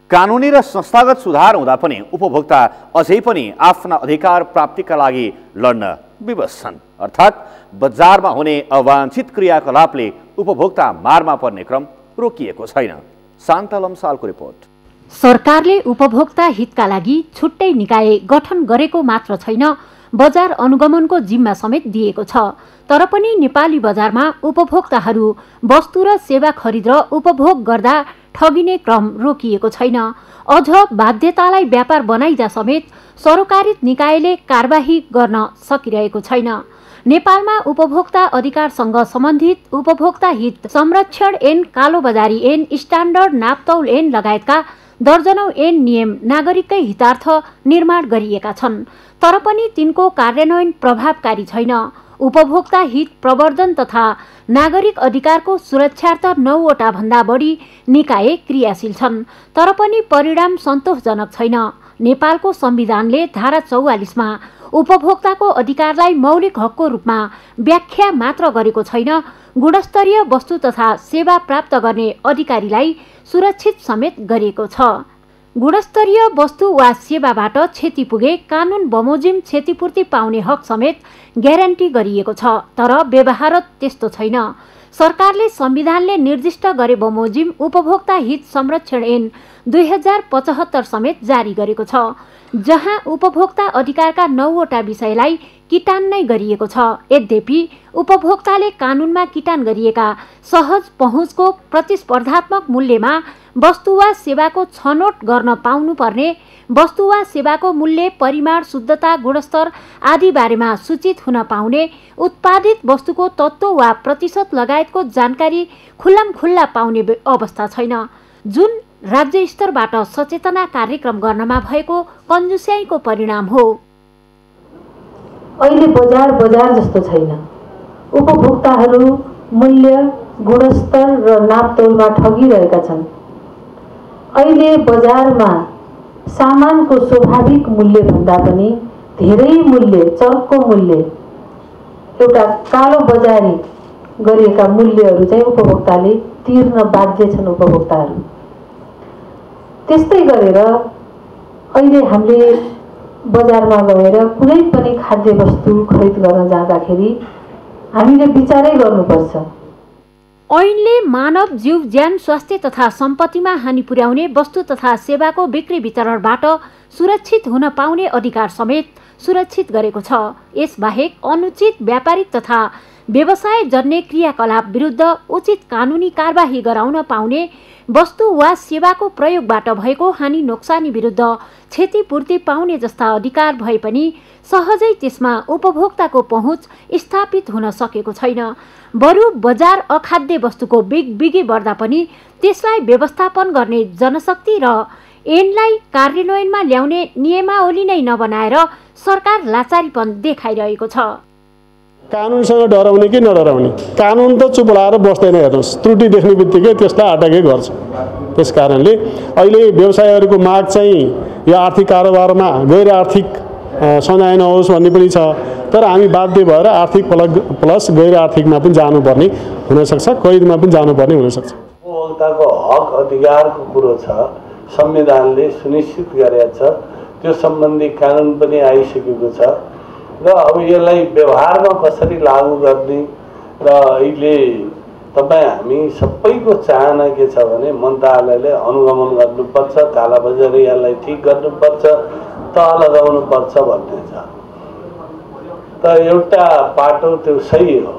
कानुनी र संस्थागत सुधार हुँदा पनि उपभोक्ता अझै पनि आफ्ना अधिकार प्राप्तिका लागि लड्न विवश छन्। अर्थात् बजारमा हुने अवांछित क्रियाकलापले उपभोक्ता मारमा पर्ने क्रम रोकिएको छैन। शान्ता लम्सालको रिपोर्ट। सरकारले उपभोक्ता हितका लागि छुट्टै निकाय गठन गरेको मात्र छैन, बजार अनुगमनको जिम्मा समेत दिएको छ। तर पनि नेपाली बजारमा उपभोक्ताहरू वस्तु र सेवा खरिद र उपभोग गर्दा ठगिने क्रम रोकिएको छैन। अझ बाध्यतालाई व्यापार बनाइदा समेत सरकारी निकायले कारबाही गर्न सकिरहेको छैन। नेपालमा उपभोक्ता अधिकारसँग सम्बन्धित उपभोक्ता हित संरक्षण ऐन, कालोबजारी ऐन, स्ट्यान्डर्ड नापतौल ऐन लगायतका दर्जनौं ऐन नियम नागरिककै हितार्थ निर्माण गरिएका छन्, तर पनि तिनको कार्यान्वयन प्रभावकारी छैन। उपभोक्ता हित प्रवर्धन तथा नागरिक अधिकारको सुरक्षार्थ 9वटा भन्दा बढी निकाय क्रियाशील छन्, तर पनि परिणाम सन्तोषजनक छैन। नेपालको संविधानले धारा 44मा उपभोक्ताको अधिकारलाई मौलिक हकको रूपमा व्याख्या मात्र गरेको छैन, गुणस्तरीय वस्तु तथा सेवा प्राप्त गर्ने अधिकारीलाई सुरक्षित समेत गरिएको छ। गुणस्तरीय वस्तु वा सेवाबाट क्षति पुगे कानुन बमोजिम क्षतिपूर्ति पाउने हक समेत ग्यारेन्टी गरिएको छ, तर व्यवहार त्यस्तो छैन। सरकारले संविधानले निर्दिष्ट गरे बमोजिम उपभोक्ता हित संरक्षण ऐन 2075 समेत जारी गरेको छ, जहाँ उपभोक्ता अधिकारका 9वटा विषयलाई किटान नै गरिएको छ। यद्यपि उपभोक्ताले कानुनमा किटान गरिएका सहज पहुँचको प्रतिस्पर्धात्मक मूल्यमा वस्तु वा सेवाको छनौट गर्न पाउनुपर्ने, वस्तु वा सेवाको मूल्य, परिमाण, शुद्धता, गुणस्तर आदि बारेमा सूचित हुन पाउने, उत्पादित वस्तुको तत्त्व वा प्रतिशत लगायतको जानकारी खुल्लमखुल्ला पाउने अवस्था छैन, जुन राज्य स्तरबाट सचेतना कार्यक्रम गर्नमा भएको कन्जुस्याइको परिणाम हो। अहिले बजार जस्तो छैन। उपभोक्ताहरू मूल्य, गुणस्तर र नापतौलमा ठगिरहेका छन्। अहिले बजारमा सामानको स्वाभाविक मूल्य भन्दा पनि धेरै मूल्य, चर्को मूल्य, एउटा कालो बजारी गरिएका मूल्यहरू चाहिँ उपभोक्ताले तिर्न बाध्य छन्। उपभोक्ताहरू त्यस्तै गरेर अहिले हामीले बजारमा गएर कुनै पनि खाद्य वस्तु खरिद गर्न जाँदाखेरि हामीले विचारै गर्नुपर्छ। ऐनले मानव जीव, ज्यान, स्वास्थ्य तथा सम्पत्तिमा हानि पुर्याउने वस्तु तथा सेवाको बिक्री वितरणबाट सुरक्षित हुन पाउने अधिकार समेत सुरक्षित गरेको छ। यसबाहेक अनुचित व्यापारिक तथा व्यवसाय जन्य क्रियाकलाप विरुद्ध उचित कानुनी कारबाही गराउन पाउने, वस्तु वा सेवाको प्रयोगबाट भएको हानि नोक्सानी विरुद्ध क्षतिपूर्ति पाउने जस्ता अधिकार भए पनि सहजै त्यसमा उपभोक्ताको पहुँच स्थापित हुन सकेको छैन। बरु बजार अखाद्य वस्तुको बिगबिगी बढ्दा पनि त्यसलाई व्यवस्थापन गर्ने जनशक्ति र ऐनलाई कार्यान्वयनमा ल्याउने नियमावली नै नबनाएर सरकार लाचारीपन देखाइरहेको छ। कानुनसँग डराउने कि नडराउने, कानुन त चुप लाएर बस्दैन। हेर्नुहोस्, त्रुटि देख्ने बित्तिकै त्यसलाई अटाकै गर्छ। त्यस कारणले अहिले व्यवसायहरूको माग चाहिँ यो आर्थिक कारोबारमा गैर आर्थिक सजाय नहोस् भन्ने पनि छ, तर हामी बाध्य भएर आर्थिक प्लस गैर आर्थिकमा पनि जानुपर्ने हुनसक्छ, कैदमा पनि जानुपर्ने हुनसक्छ। उपभोक्ताको हक अधिकारको कुरो छ, संविधानले सुनिश्चित गरेको छ, त्यो सम्बन्धी कानुन पनि आइसकेको छ र अब यसलाई व्यवहारमा कसरी लागू गर्ने र अहिले हामी सबैको चाहना के छ भने मन्त्रालयले अनुगमन गर्नुपर्छ, कालाबजारीलाई ठिक गर्नुपर्छ, तह लगाउनुपर्छ भन्ने छ। त एउटा पाटो त्यो सही हो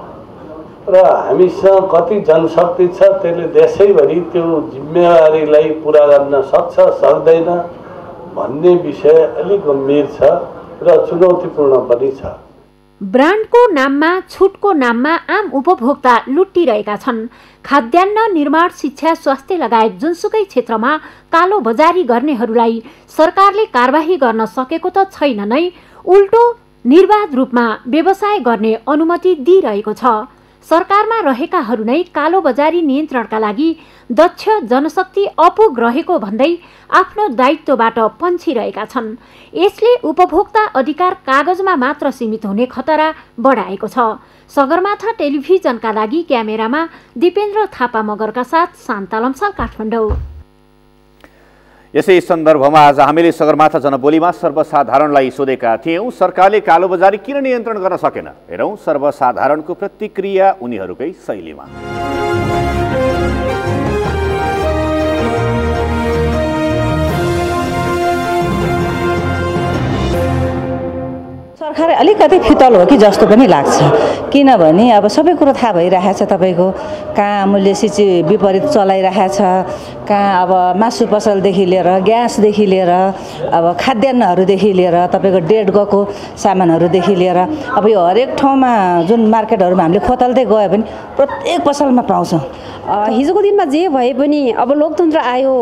र हामीसँग कति जनशक्ति छ त्यसले देशैभरि त्यो जिम्मेवारीलाई पुरा गर्न सक्छ सक्दैन भन्ने विषय अलिक गम्भीर छ र चुनौतीपूर्ण पनि छ। ब्रान्डको नाममा, छुटको नाममा आम उपभोक्ता लुटिरहेका छन्। खाद्यान्न, निर्माण, शिक्षा, स्वास्थ्य लगायत जुनसुकै क्षेत्रमा कालो बजारी गर्नेहरूलाई सरकारले कारबाही गर्न सकेको त छैन नै, उल्टो निर्बाध रूपमा व्यवसाय गर्ने अनुमति दिइरहेको छ। सरकारमा रहेकाहरू नै कालो बजारी नियन्त्रणका लागि दक्ष जनशक्ति अपुग रहेको भन्दै आफ्नो दायित्वबाट पन्छिरहेका छन्। यसले उपभोक्ता अधिकार कागजमा मात्र सीमित हुने खतरा बढाएको छ। सगरमाथा टेलिभिजनका लागि क्यामेरामा दिपेन्द्र थापा मगरका साथ शान्ता लम्साल, काठमाडौँ। यसै सन्दर्भमा आज हामीले सगरमाथा जनबोलीमा सर्वसाधारणलाई सोधेका थियौं, सरकारले कालोबजारी किन नियन्त्रण गर्न सकेन? हेरौं सर्वसाधारणको प्रतिक्रिया उनीहरूकै शैलीमा। सरकार अलिकति फितल हो कि जस्तो पनि लाग्छ, किनभने अब सबै कुरो थाहा भइरहेको छ। तपाईँको कहाँ मूल्यसूची विपरीत चलाइरहेको छ, कहाँ अब मासु पसलदेखि लिएर ग्यासदेखि लिएर अब खाद्यान्नहरूदेखि लिएर तपाईँको डेढ गएको सामानहरूदेखि लिएर अब यो हरेक ठाउँमा जुन मार्केटहरूमा हामीले खोतल्दै गयो भने प्रत्येक पसलमा पाउँछौँ। हिजोको दिनमा जे भए पनि अब लोकतन्त्र आयो,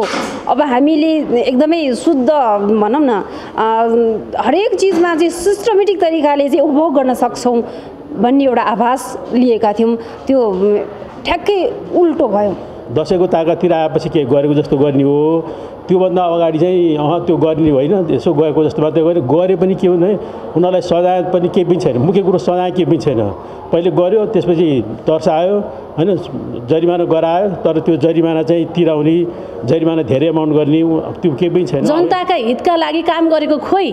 अब हामीले एकदमै शुद्ध भनौँ न हरेक चिजमा चाहिँ सिस्टमेटिक तरिकाले चाहिँ उपभोग गर्न सक्छौँ भन्ने एउटा आभास लिएका थियौँ, त्यो ठ्याक्कै उल्टो भयो। दसैँको ताकततिर आएपछि के गरेको जस्तो गर्ने हो, त्योभन्दा अगाडि चाहिँ त्यो गर्ने होइन, यसो गएको जस्तो मात्रै गरे पनि के हुने, उनीहरूलाई सजाय पनि केही पनि छैन। मुख्य कुरो सजाय केही पनि छैन। पहिले गऱ्यो, त्यसपछि तर्सायो होइन, जरिमाना गरायो, तर त्यो जरिमाना चाहिँ तिराउने, जरिमाना धेरै एमाउन्ट गर्ने, त्यो केही पनि छैन। जनताका हितका लागि काम गरेको खोइ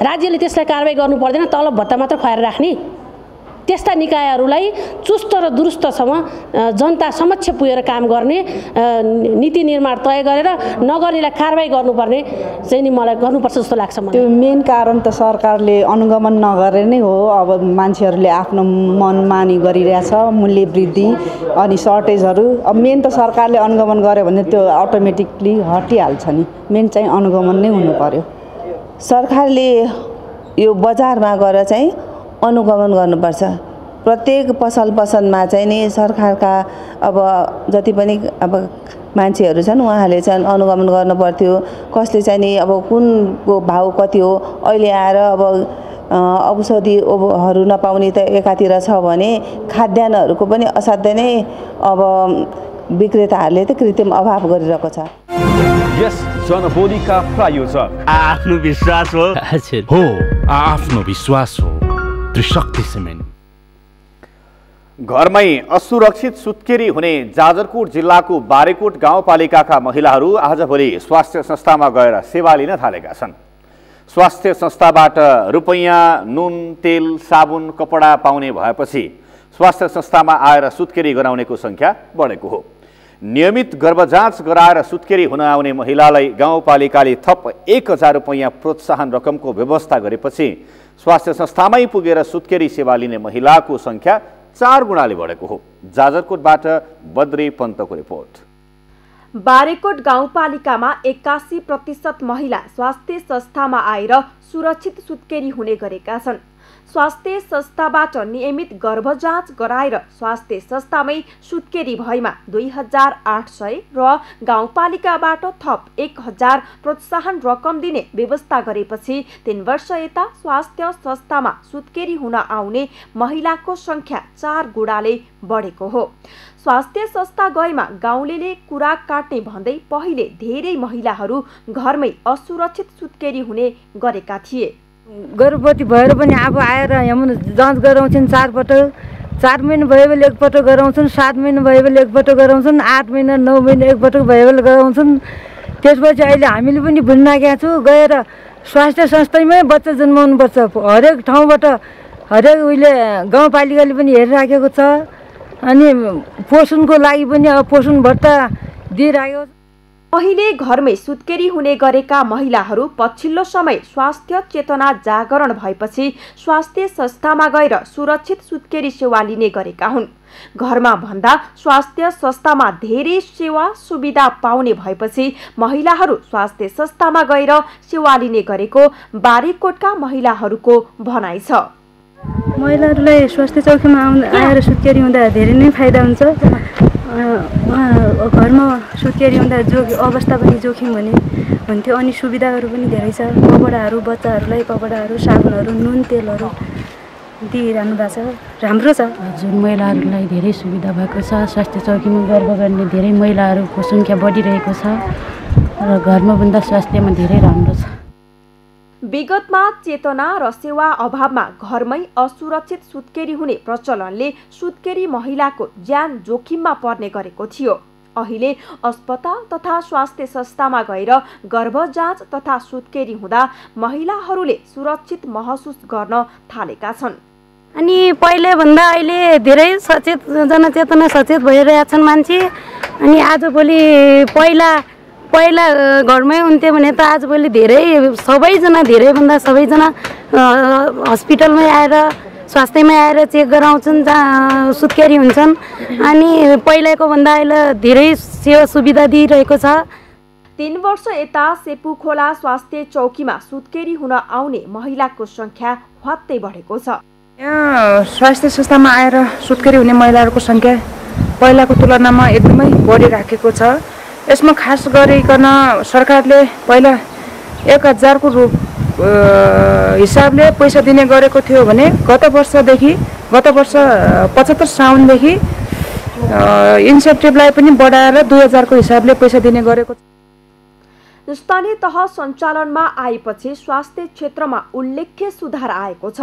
राज्यले त्यसलाई कारबाही गर्नु पर्दैन, तलब भत्ता मात्र खुवाएर राख्ने त्यस्ता निकायहरूलाई चुस्त र दुरुस्तसँग जनता समक्ष पुगेर काम गर्ने नीति निर्माण तय गरेर नगर्नेलाई कारबाही गर्नुपर्ने चाहिँ नि मलाई गर्नुपर्छ जस्तो लाग्छ मलाई। त्यो मेन कारण त सरकारले अनुगमन नगरे नै हो। अब मान्छेहरूले आफ्नो मनमानी गरिरहेछ, मूल्य वृद्धि अनि सर्टेजहरू। अब मेन त सरकारले अनुगमन गर्यो भने त्यो अटोमेटिकली हटिहाल्छ नि। मेन चाहिँ अनुगमन नै हुनु पर्यो। सरकारले यो बजारमा गएर चाहिँ अनुगमन गर्नुपर्छ। प्रत्येक पसलमा चाहिँ नि सरकारका अब जति पनि अब मान्छेहरू छन् उहाँहरूले चाहिँ अनुगमन गर्नु पर्थ्यो। कसले चाहिँ नि अब कुनको भाउ कति हो, अहिले आएर अब औषधिहरू नपाउने त एकातिर छ भने खाद्यान्नहरूको पनि असाध्यै नै अब विक्रेताहरूले त कृत्रिम अभाव गरिरहेको छ। यस जनबोलीका प्रायोजक आफ्नो विश्वास हो आफ्नो विश्वास हो त्रिशक्ति सिमेन्ट। घरमै असुरक्षित सुत्केरी हुने जाजरकोट जिल्लाको बारेकोट गाउँपालिकाका महिलाहरू आजभोलि स्वास्थ्य संस्थामा गएर सेवा लिन थालेका छन्। स्वास्थ्य संस्थाबाट रुपैयाँ, नुन, तेल, साबुन, कपडा पाउने भएपछि स्वास्थ्य संस्थामा आएर सुत्केरी गराउनेको संख्या बढेको हो। नियमित गर्भजाँच गराएर सुत्केरी हुन आउने महिलालाई गाउँपालिकाले थप 1000 रुपैयाँ प्रोत्साहन रकमको व्यवस्था गरेपछि स्वास्थ्य संस्थामै पुगेर सुत्केरी सेवा लिने महिलाको संख्या 4 गुणाले बढेको हो। जाजरकोटबाट बद्री पन्तको रिपोर्ट। बारेकोट गाउँपालिकामा 81% महिला स्वास्थ्य संस्थामा आएर सुरक्षित सुत्केरी हुने गरेका छन्। स्वास्थ्य संस्थाबाट नियमित गर्भजाँच गराएर स्वास्थ्य संस्थामै सुत्केरी भएमा 2800 र गाउँपालिकाबाट थप 1000 प्रोत्साहन रकम दिने व्यवस्था गरेपछि 3 वर्ष यता स्वास्थ्य संस्थामा सुत्केरी हुन आउने महिलाको संख्या 4 गुणाले बढेको हो। स्वास्थ्य संस्था गएमा गाउँलेले कुरा काट्ने भन्दै पहिले धेरै महिलाहरू घरमै असुरक्षित सुत्केरी हुने गरेका थिए। गर्भवती भएर पनि अब आएर यहाँ जाँच गराउँछन् 4 पटक, 4 महिना भएपछि एकपटक गराउँछन्, 7 महिना भएपछि एकपटक गराउँछन्, 8 महिना 9 महिना एकपटक भएपछि गराउँछन्। त्यसपछि अहिले हामीले पनि भनिराखेका छौँ गएर स्वास्थ्य संस्थामै बच्चा जन्माउनुपर्छ। हरेक ठाउँबाट हरेक उहिले गाउँपालिकाले पनि हेरिराखेको छ अनि पोषणको लागि पनि अब पोषण भत्ता दिइराखेको छ। पहिले घरमै सुत्केरी हुने गरेका महिलाहरू पछिल्लो समय स्वास्थ्य चेतना जागरण भएपछि स्वास्थ्य संस्थामा गएर सुरक्षित सुत्केरी सेवा लिने गरेका हुन्। घरमा भन्दा स्वास्थ्य संस्थामा धेरै सेवा सुविधा पाउने भएपछि महिलाहरू स्वास्थ्य संस्थामा गएर सेवा लिने गरेको बारेकोटका महिलाहरूको भनाइ छ। महिलाहरूलाई स्वास्थ्य चौकीमा आएर सुत्केरी हुँदा धेरै नै फाइदा हुन्छ। घरमा सुत्केरी हुँदा अवस्था पनि जोखिम हुन्थ्यो अनि सुविधाहरू पनि धेरै छ। कपडाहरू बच्चाहरूलाई कपडाहरू, साबुनहरू, नुन, तेलहरू दिइरहनु भएको छ। राम्रो छ। हजुर, महिलाहरूलाई धेरै सुविधा भएको छ। स्वास्थ्य चौकीमा गर्भ गर्ने धेरै महिलाहरूको सङ्ख्या बढिरहेको छ र घरमा भन्दा स्वास्थ्यमा धेरै राम्रो छ। विगतमा चेतना र सेवा अभावमा घरमै असुरक्षित सुत्केरी हुने प्रचलनले सुत्केरी महिलाको ज्यान जोखिममा पर्ने गरेको थियो। अहिले अस्पताल तथा स्वास्थ्य संस्थामा गएर गर्भ जाँच तथा सुत्केरी हुँदा महिलाहरूले सुरक्षित महसुस गर्न थालेका छन्। अनि पहिले भन्दा अहिले धेरै सचेत जनचेतना सचेत भइरहेछन् मान्छे। अनि आजभोलि पहिला घरमै हुन्थ्यो भने त आजभोलि धेरै धेरैभन्दा सबैजना हस्पिटलमै आएर स्वास्थ्यमै आएर चेक गराउँछन्, सुत्केरी हुन्छन्। अनि पहिलाको भन्दा अहिले धेरै सेवा सुविधा दिइरहेको छ। 3 वर्ष यता सेपु खोला स्वास्थ्य चौकीमा सुत्केरी हुन आउने महिलाको संख्या हत्तै बढेको छ। यहाँ स्वास्थ्य संस्थामा आएर सुत्केरी हुने महिलाहरूको संख्या पहिलाको तुलनामा एकदमै बढिराखेको छ। यसमा खास गरिकन सरकारले पहिला 1000 को हिसाबले पैसा दिने गरेको थियो भने गत वर्ष 75 साउनदेखि इन्सेन्टिभलाई पनि बढाएर 2000 को हिसाबले पैसा दिने गरेको छ। स्थानीय तह सञ्चालनमा आएपछि स्वास्थ्य क्षेत्रमा उल्लेख्य सुधार आएको छ।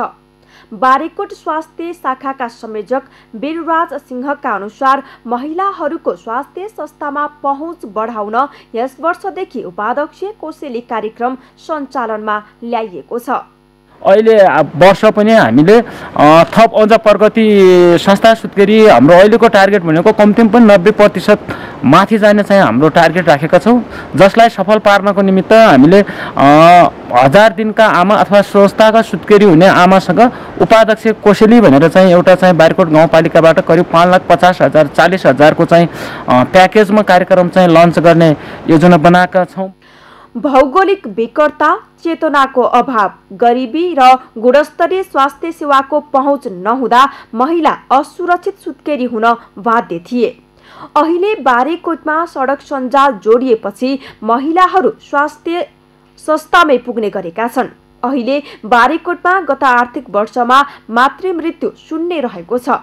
बारीकोट स्वास्थ्य शाखाका संयोजक वीरराज सिंहका अनुसार महिलाहरूको स्वास्थ्य संस्थामा पहुँच बढाउन यस वर्षदेखि उपाध्यक्ष कोसेली कार्यक्रम सञ्चालनमा ल्याइएको छ। अहिले वर्ष पनि हामीले थप अझ प्रगति संस्था सुत्केरी हाम्रो अहिलेको टार्गेट भनेको कम्तीमा पनि 90% माथि जाने चाहिँ हाम्रो टार्गेट राखेका छौँ, जसलाई सफल पार्नको निमित्त हामीले 1000 दिनका आमा अथवा संस्थाका सुत्केरी हुने आमासँग उपाध्यक्ष कोसेली भनेर चाहिँ एउटा चाहिँ बारीकोट गाउँपालिकाबाट करिब 5,50,000 40,000 को चाहिँ प्याकेजमा कार्यक्रम चाहिँ लन्च गर्ने योजना बनाएका छौँ। भौगोलिक बेकरता, चेतनाको अभाव, गरिबी र गुणस्तरीय स्वास्थ्य सेवाको पहुँच नहुँदा महिला असुरक्षित सुत्केरी हुन बाध्य थिए। अहिले बारीकोटमा सडक सञ्जाल जोडिएपछि महिलाहरू स्वास्थ्य संस्थामै पुग्ने गरेका छन्। अहिले बारीकोटमा गत आर्थिक वर्षमा मातृ मृत्यु 0 रहेको छ।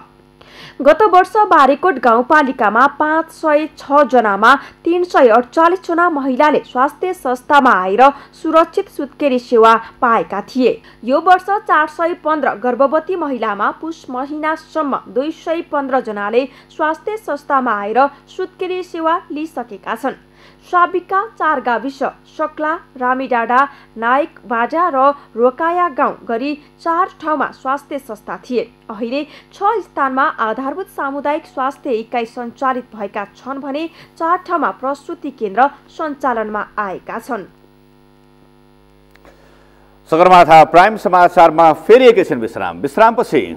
गत वर्ष बारीकोट गाउँपालिकामा 506 जनामा 348 जना महिलाले स्वास्थ्य संस्थामा आएर सुरक्षित सुत्केरी सेवा पाएका थिए। यो वर्ष 415 गर्भवती महिलामा पुष महिनासम्म 215 जनाले स्वास्थ्य संस्थामा आएर सुत्केरी सेवा लिइसकेका छन्। साबिका 4 गाविस सक्ला, रामीडाँडा, नायक बाजा र रोकाया गाउँ गरी 4 ठाउँमा स्वास्थ्य संस्था थिए। अहिले 6 स्थानमा आधारभूत सामुदायिक स्वास्थ्य इकाइ सञ्चालित भएका छन् भने 4 ठाउँमा प्रसुति केन्द्र सञ्चालनमा आएका छन्। सगरमाथा प्राइम समाचारमा फेरि एकैछिन विश्रामपछि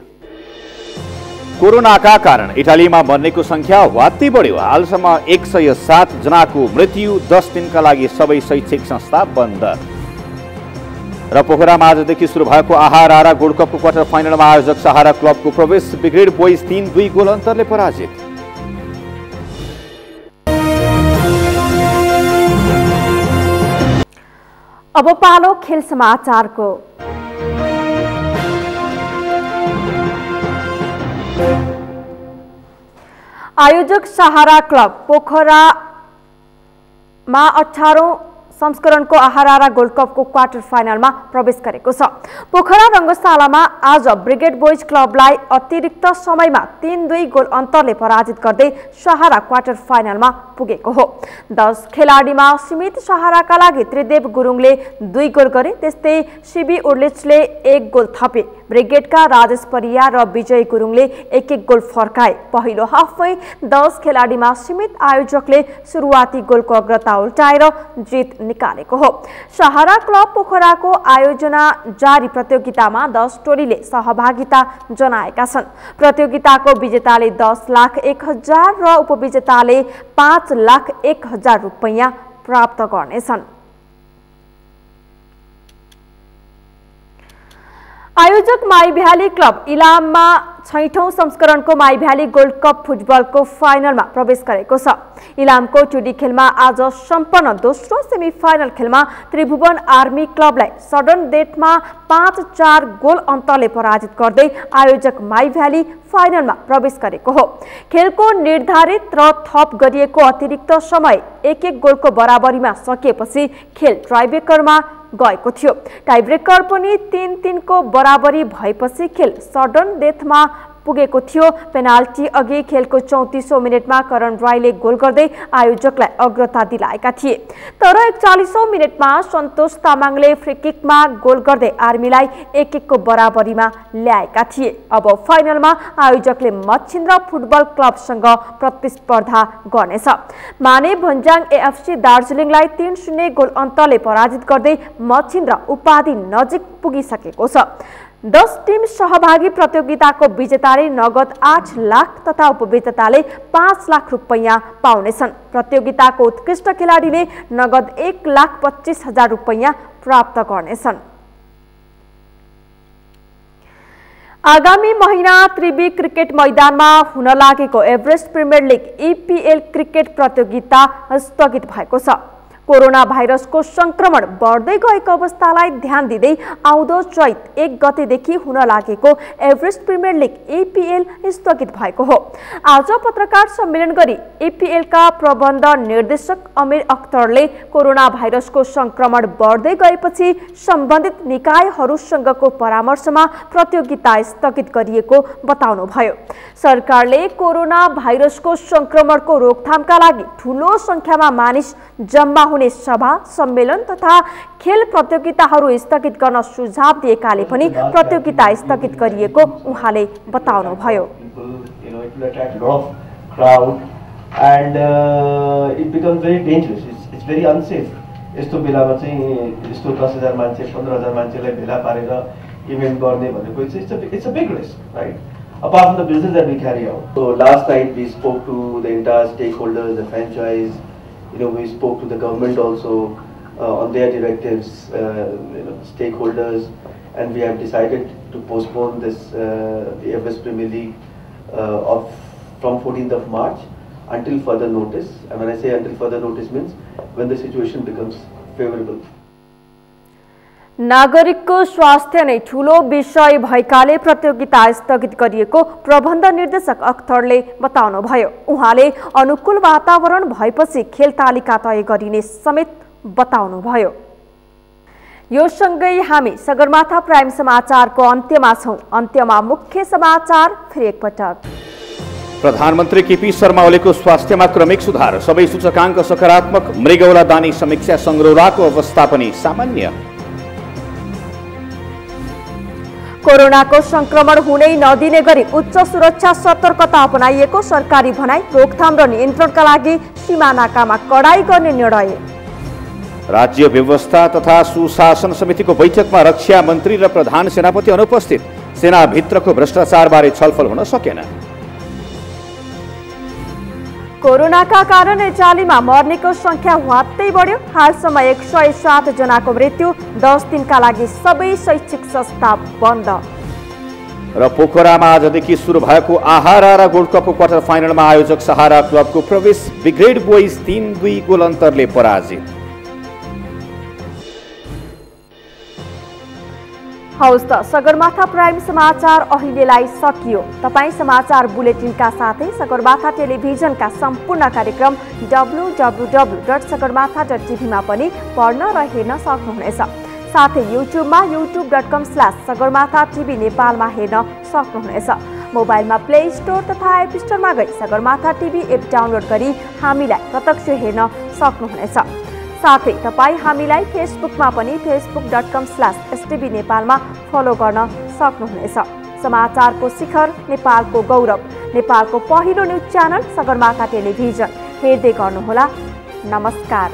कोरोनाका कारण इटालीमा मर्नेको संख्या वात्तै बढ्यो। हालसम्म 107 जनाको मृत्यु, 10 दिनका लागि सबै शैक्षिक संस्था बन्द। र पोखरामा आजदेखि सुरु भएको आहारा गोल्ड कपको क्वार्टर फाइनलमा आयोजक सहारा क्लबको प्रवेश, ब्रिगेड बोइज 3-2 गोल अन्तरले पराजित। अब पालो खेल समाचारको। आयोजक सहारा क्लब पोखरामा 18औं संस्करणको आहारा गोल्ड कपको क्वार्टर फाइनलमा प्रवेश गरेको छ। पोखरा रङ्गशालामा आज ब्रिगेड बोइज क्लबलाई अतिरिक्त समयमा 3-2 गोल अन्तरले पराजित गर्दै सहारा क्वार्टर फाइनलमा पुगेको हो। 10 खेलाडीमा सीमित सहाराका लागि त्रिदेव गुरुङले 2 गोल गरे, त्यस्तै शिबी उर्लिचले 1 गोल थपे। ब्रिगेडका राजेश परिया र विजय गुरुङले 1-1 गोल फर्काए। पहिलो हाफमै 10 खेलाडीमा सीमित आयोजकले सुरुवाती गोलको अग्रता उल्टाएर जित निकालेको हो। सहारा क्लब पोखराको आयोजना जारी प्रतियोगितामा 10 टोलीले सहभागिता जनाएका छन्। प्रतियोगिताको विजेताले 10,01,000 र उपविजेताले 5,01,000 रुपैयाँ प्राप्त गर्नेछन्। आयोजक माई भ्याली क्लब इलाममा 6औं संस्करणको माई भ्याली गोल्ड कप फुटबलको फाइनलमा प्रवेश गरेको छ। इलामको टुडी खेलमा आज सम्पन्न दोस्रो सेमिफाइनल खेलमा त्रिभुवन आर्मी क्लबलाई सडन डेथमा 5-4 गोल अन्तरले पराजित गर्दै आयोजक माई भ्याली फाइनलमा प्रवेश गरेको हो। खेलको निर्धारित र थप गरिएको अतिरिक्त समय 1-1 गोलको बराबरीमा सकिएपछि खेल टाइब्रेकरमा गएको थियो। टाइब्रेकर पनि 3-3 को बराबरी भएपछि खेल सडन डेथमा पुगेको थियो। पेनाल्टी अघि खेलको 34औं मिनेटमा करण राईले गोल गर्दै आयोजकलाई अग्रता दिलाएका थिए। तर 41औं मिनेटमा सन्तोष तामाङले फ्रीकिकमा गोल गर्दै आर्मीलाई 1-1 को बराबरीमा ल्याएका थिए। अब फाइनलमा आयोजकले मच्छिन्द्र फुटबल क्लबसँग प्रतिस्पर्धा गर्नेछ। माने भन्जाङ एएफसी दार्जिलिङलाई 3-0 गोल अन्तरले पराजित गर्दै मच्छिन्द्र उपाधि नजिक पुगिसकेको छ। 10 टिम सहभागी प्रतियोगिताको विजेताले नगद 8 लाख तथा उपविजेताले 5 लाख रुपैयाँ पाउनेछन्। प्रतियोगिताको उत्कृष्ट खेलाडीले नगद 1,25,000 रुपैयाँ प्राप्त गर्नेछन्। आगामी महिना त्रिवी क्रिकेट मैदानमा हुन लागेको Everest premier league EPL cricket प्रतियोगिता स्थगित भएको छ। कोरोना भाइरसको संक्रमण बढ्दै गएको अवस्थालाई ध्यान दिँदै आउँदो चैत 1 गतेदेखि हुन लागेको एभरेस्ट प्रिमियर लिग EPL स्थगित भएको हो। आज पत्रकार सम्मेलन गरी EPL का प्रबन्ध निर्देशक अमीर अख्तरले कोरोना भाइरसको संक्रमण बढ्दै गएपछि सम्बन्धित निकायहरूसँगको परामर्शमा प्रतियोगिता स्थगित गरिएको बताउनुभयो। सरकारले कोरोना भाइरसको संक्रमणको रोकथामका लागि ठूलो संख्यामा मानिस जम्मा हुने सभा सम्मेलन तथा खेल प्रतियोगिताहरू स्थगित गर्न सुझाव दिएकाले पनि प्रतियोगिता स्थगित गरिएको उहाँले बताउनुभयो। यस्तो बेलामा चाहिँ यस्तो 10,000 मान्छे 15,000 मान्छेलाई भेला पारेर इभेन्ट गर्ने भनेको it's a big risk, right? Apart from the business that we carry out. So last night we spoke to the entire stakeholders, the franchise. We spoke to the government also on their directives, stakeholders, and we have decided to postpone this the Everest Premier League from 14th of March until further notice. And when I say until further notice means when the situation becomes favorable. नागरिकको स्वास्थ्य नै ठूलो विषय भएकाले प्रतियोगिता स्थगित गरिएको प्रबन्ध निर्देशक अख्तरले बताउनुभयो। उहाँले अनुकूल वातावरण भएपछि खेल तालिका तय गरिने समेत बताउनुभयो। यो सँगै हामी सगरमाथा प्राइम समाचारको अन्त्यमा छौं। अन्त्यमा मुख्य समाचार फेरि एकपटक। प्रधानमन्त्री केपी शर्मा ओलीको स्वास्थ्यमा क्रमिक सुधार, सबै सूचकाङ्क सकारात्मक। मृगौला दानी समीक्षा संग्रौलाको अवस्था पनि सामान्य। कोरोनाको संक्रमण हुनै नदिने गरी उच्च सुरक्षा सतर्कता अपनाइएको सरकारी भनाई। रोकथाम र नियन्त्रणका लागि सीमा नाकामा कडाई गर्ने निर्णय। राज्य व्यवस्था तथा सुशासन समितिको बैठकमा रक्षा मन्त्री र प्रधान सेनापति अनुपस्थित। सेनाभित्रको भ्रष्टाचारबारे छलफल हुन सकेन। कोरोनाका कारण इटालीमा मर्नेको संख्या ह्वात्तै बढ्यो। हालसम्म 107 जनाको मृत्यु। 10 दिनका लागि सबै शैक्षिक संस्था बन्द। र पोखरामा आजदेखि सुरु भएको आहारा र गोल्ड कपको क्वार्टर फाइनलमा आयोजक सहारा क्लबको प्रवेश। ब्रिगेड बोइज 3-2 गोल अन्तरले पराजित। हौस् त सगरमाथा प्राइम समाचार अहिलेलाई सकियो। तपाईँ समाचार बुलेटिनका साथै सगरमाथा टेलिभिजनका सम्पूर्ण कार्यक्रम www.sagarmatha.tv मा पनि पढ्न र हेर्न सक्नुहुनेछ। साथै युट्युबमा youtube.com/sagarmatha.tv नेपालमा हेर्न सक्नुहुनेछ। मोबाइलमा प्ले स्टोर तथा एप स्टोरमा गई सगरमाथा टिभी एप डाउनलोड गरी हामीलाई प्रत्यक्ष हेर्न सक्नुहुनेछ। साथै तपाईँ हामीलाई फेसबुकमा पनि facebook.com/stv नेपालमा फलो गर्न सक्नुहुनेछ। समाचारको शिखर, नेपालको गौरव, नेपालको पहिलो न्युज च्यानल सगरमाथा टेलिभिजन हेर्दै गर्नुहोला। नमस्कार।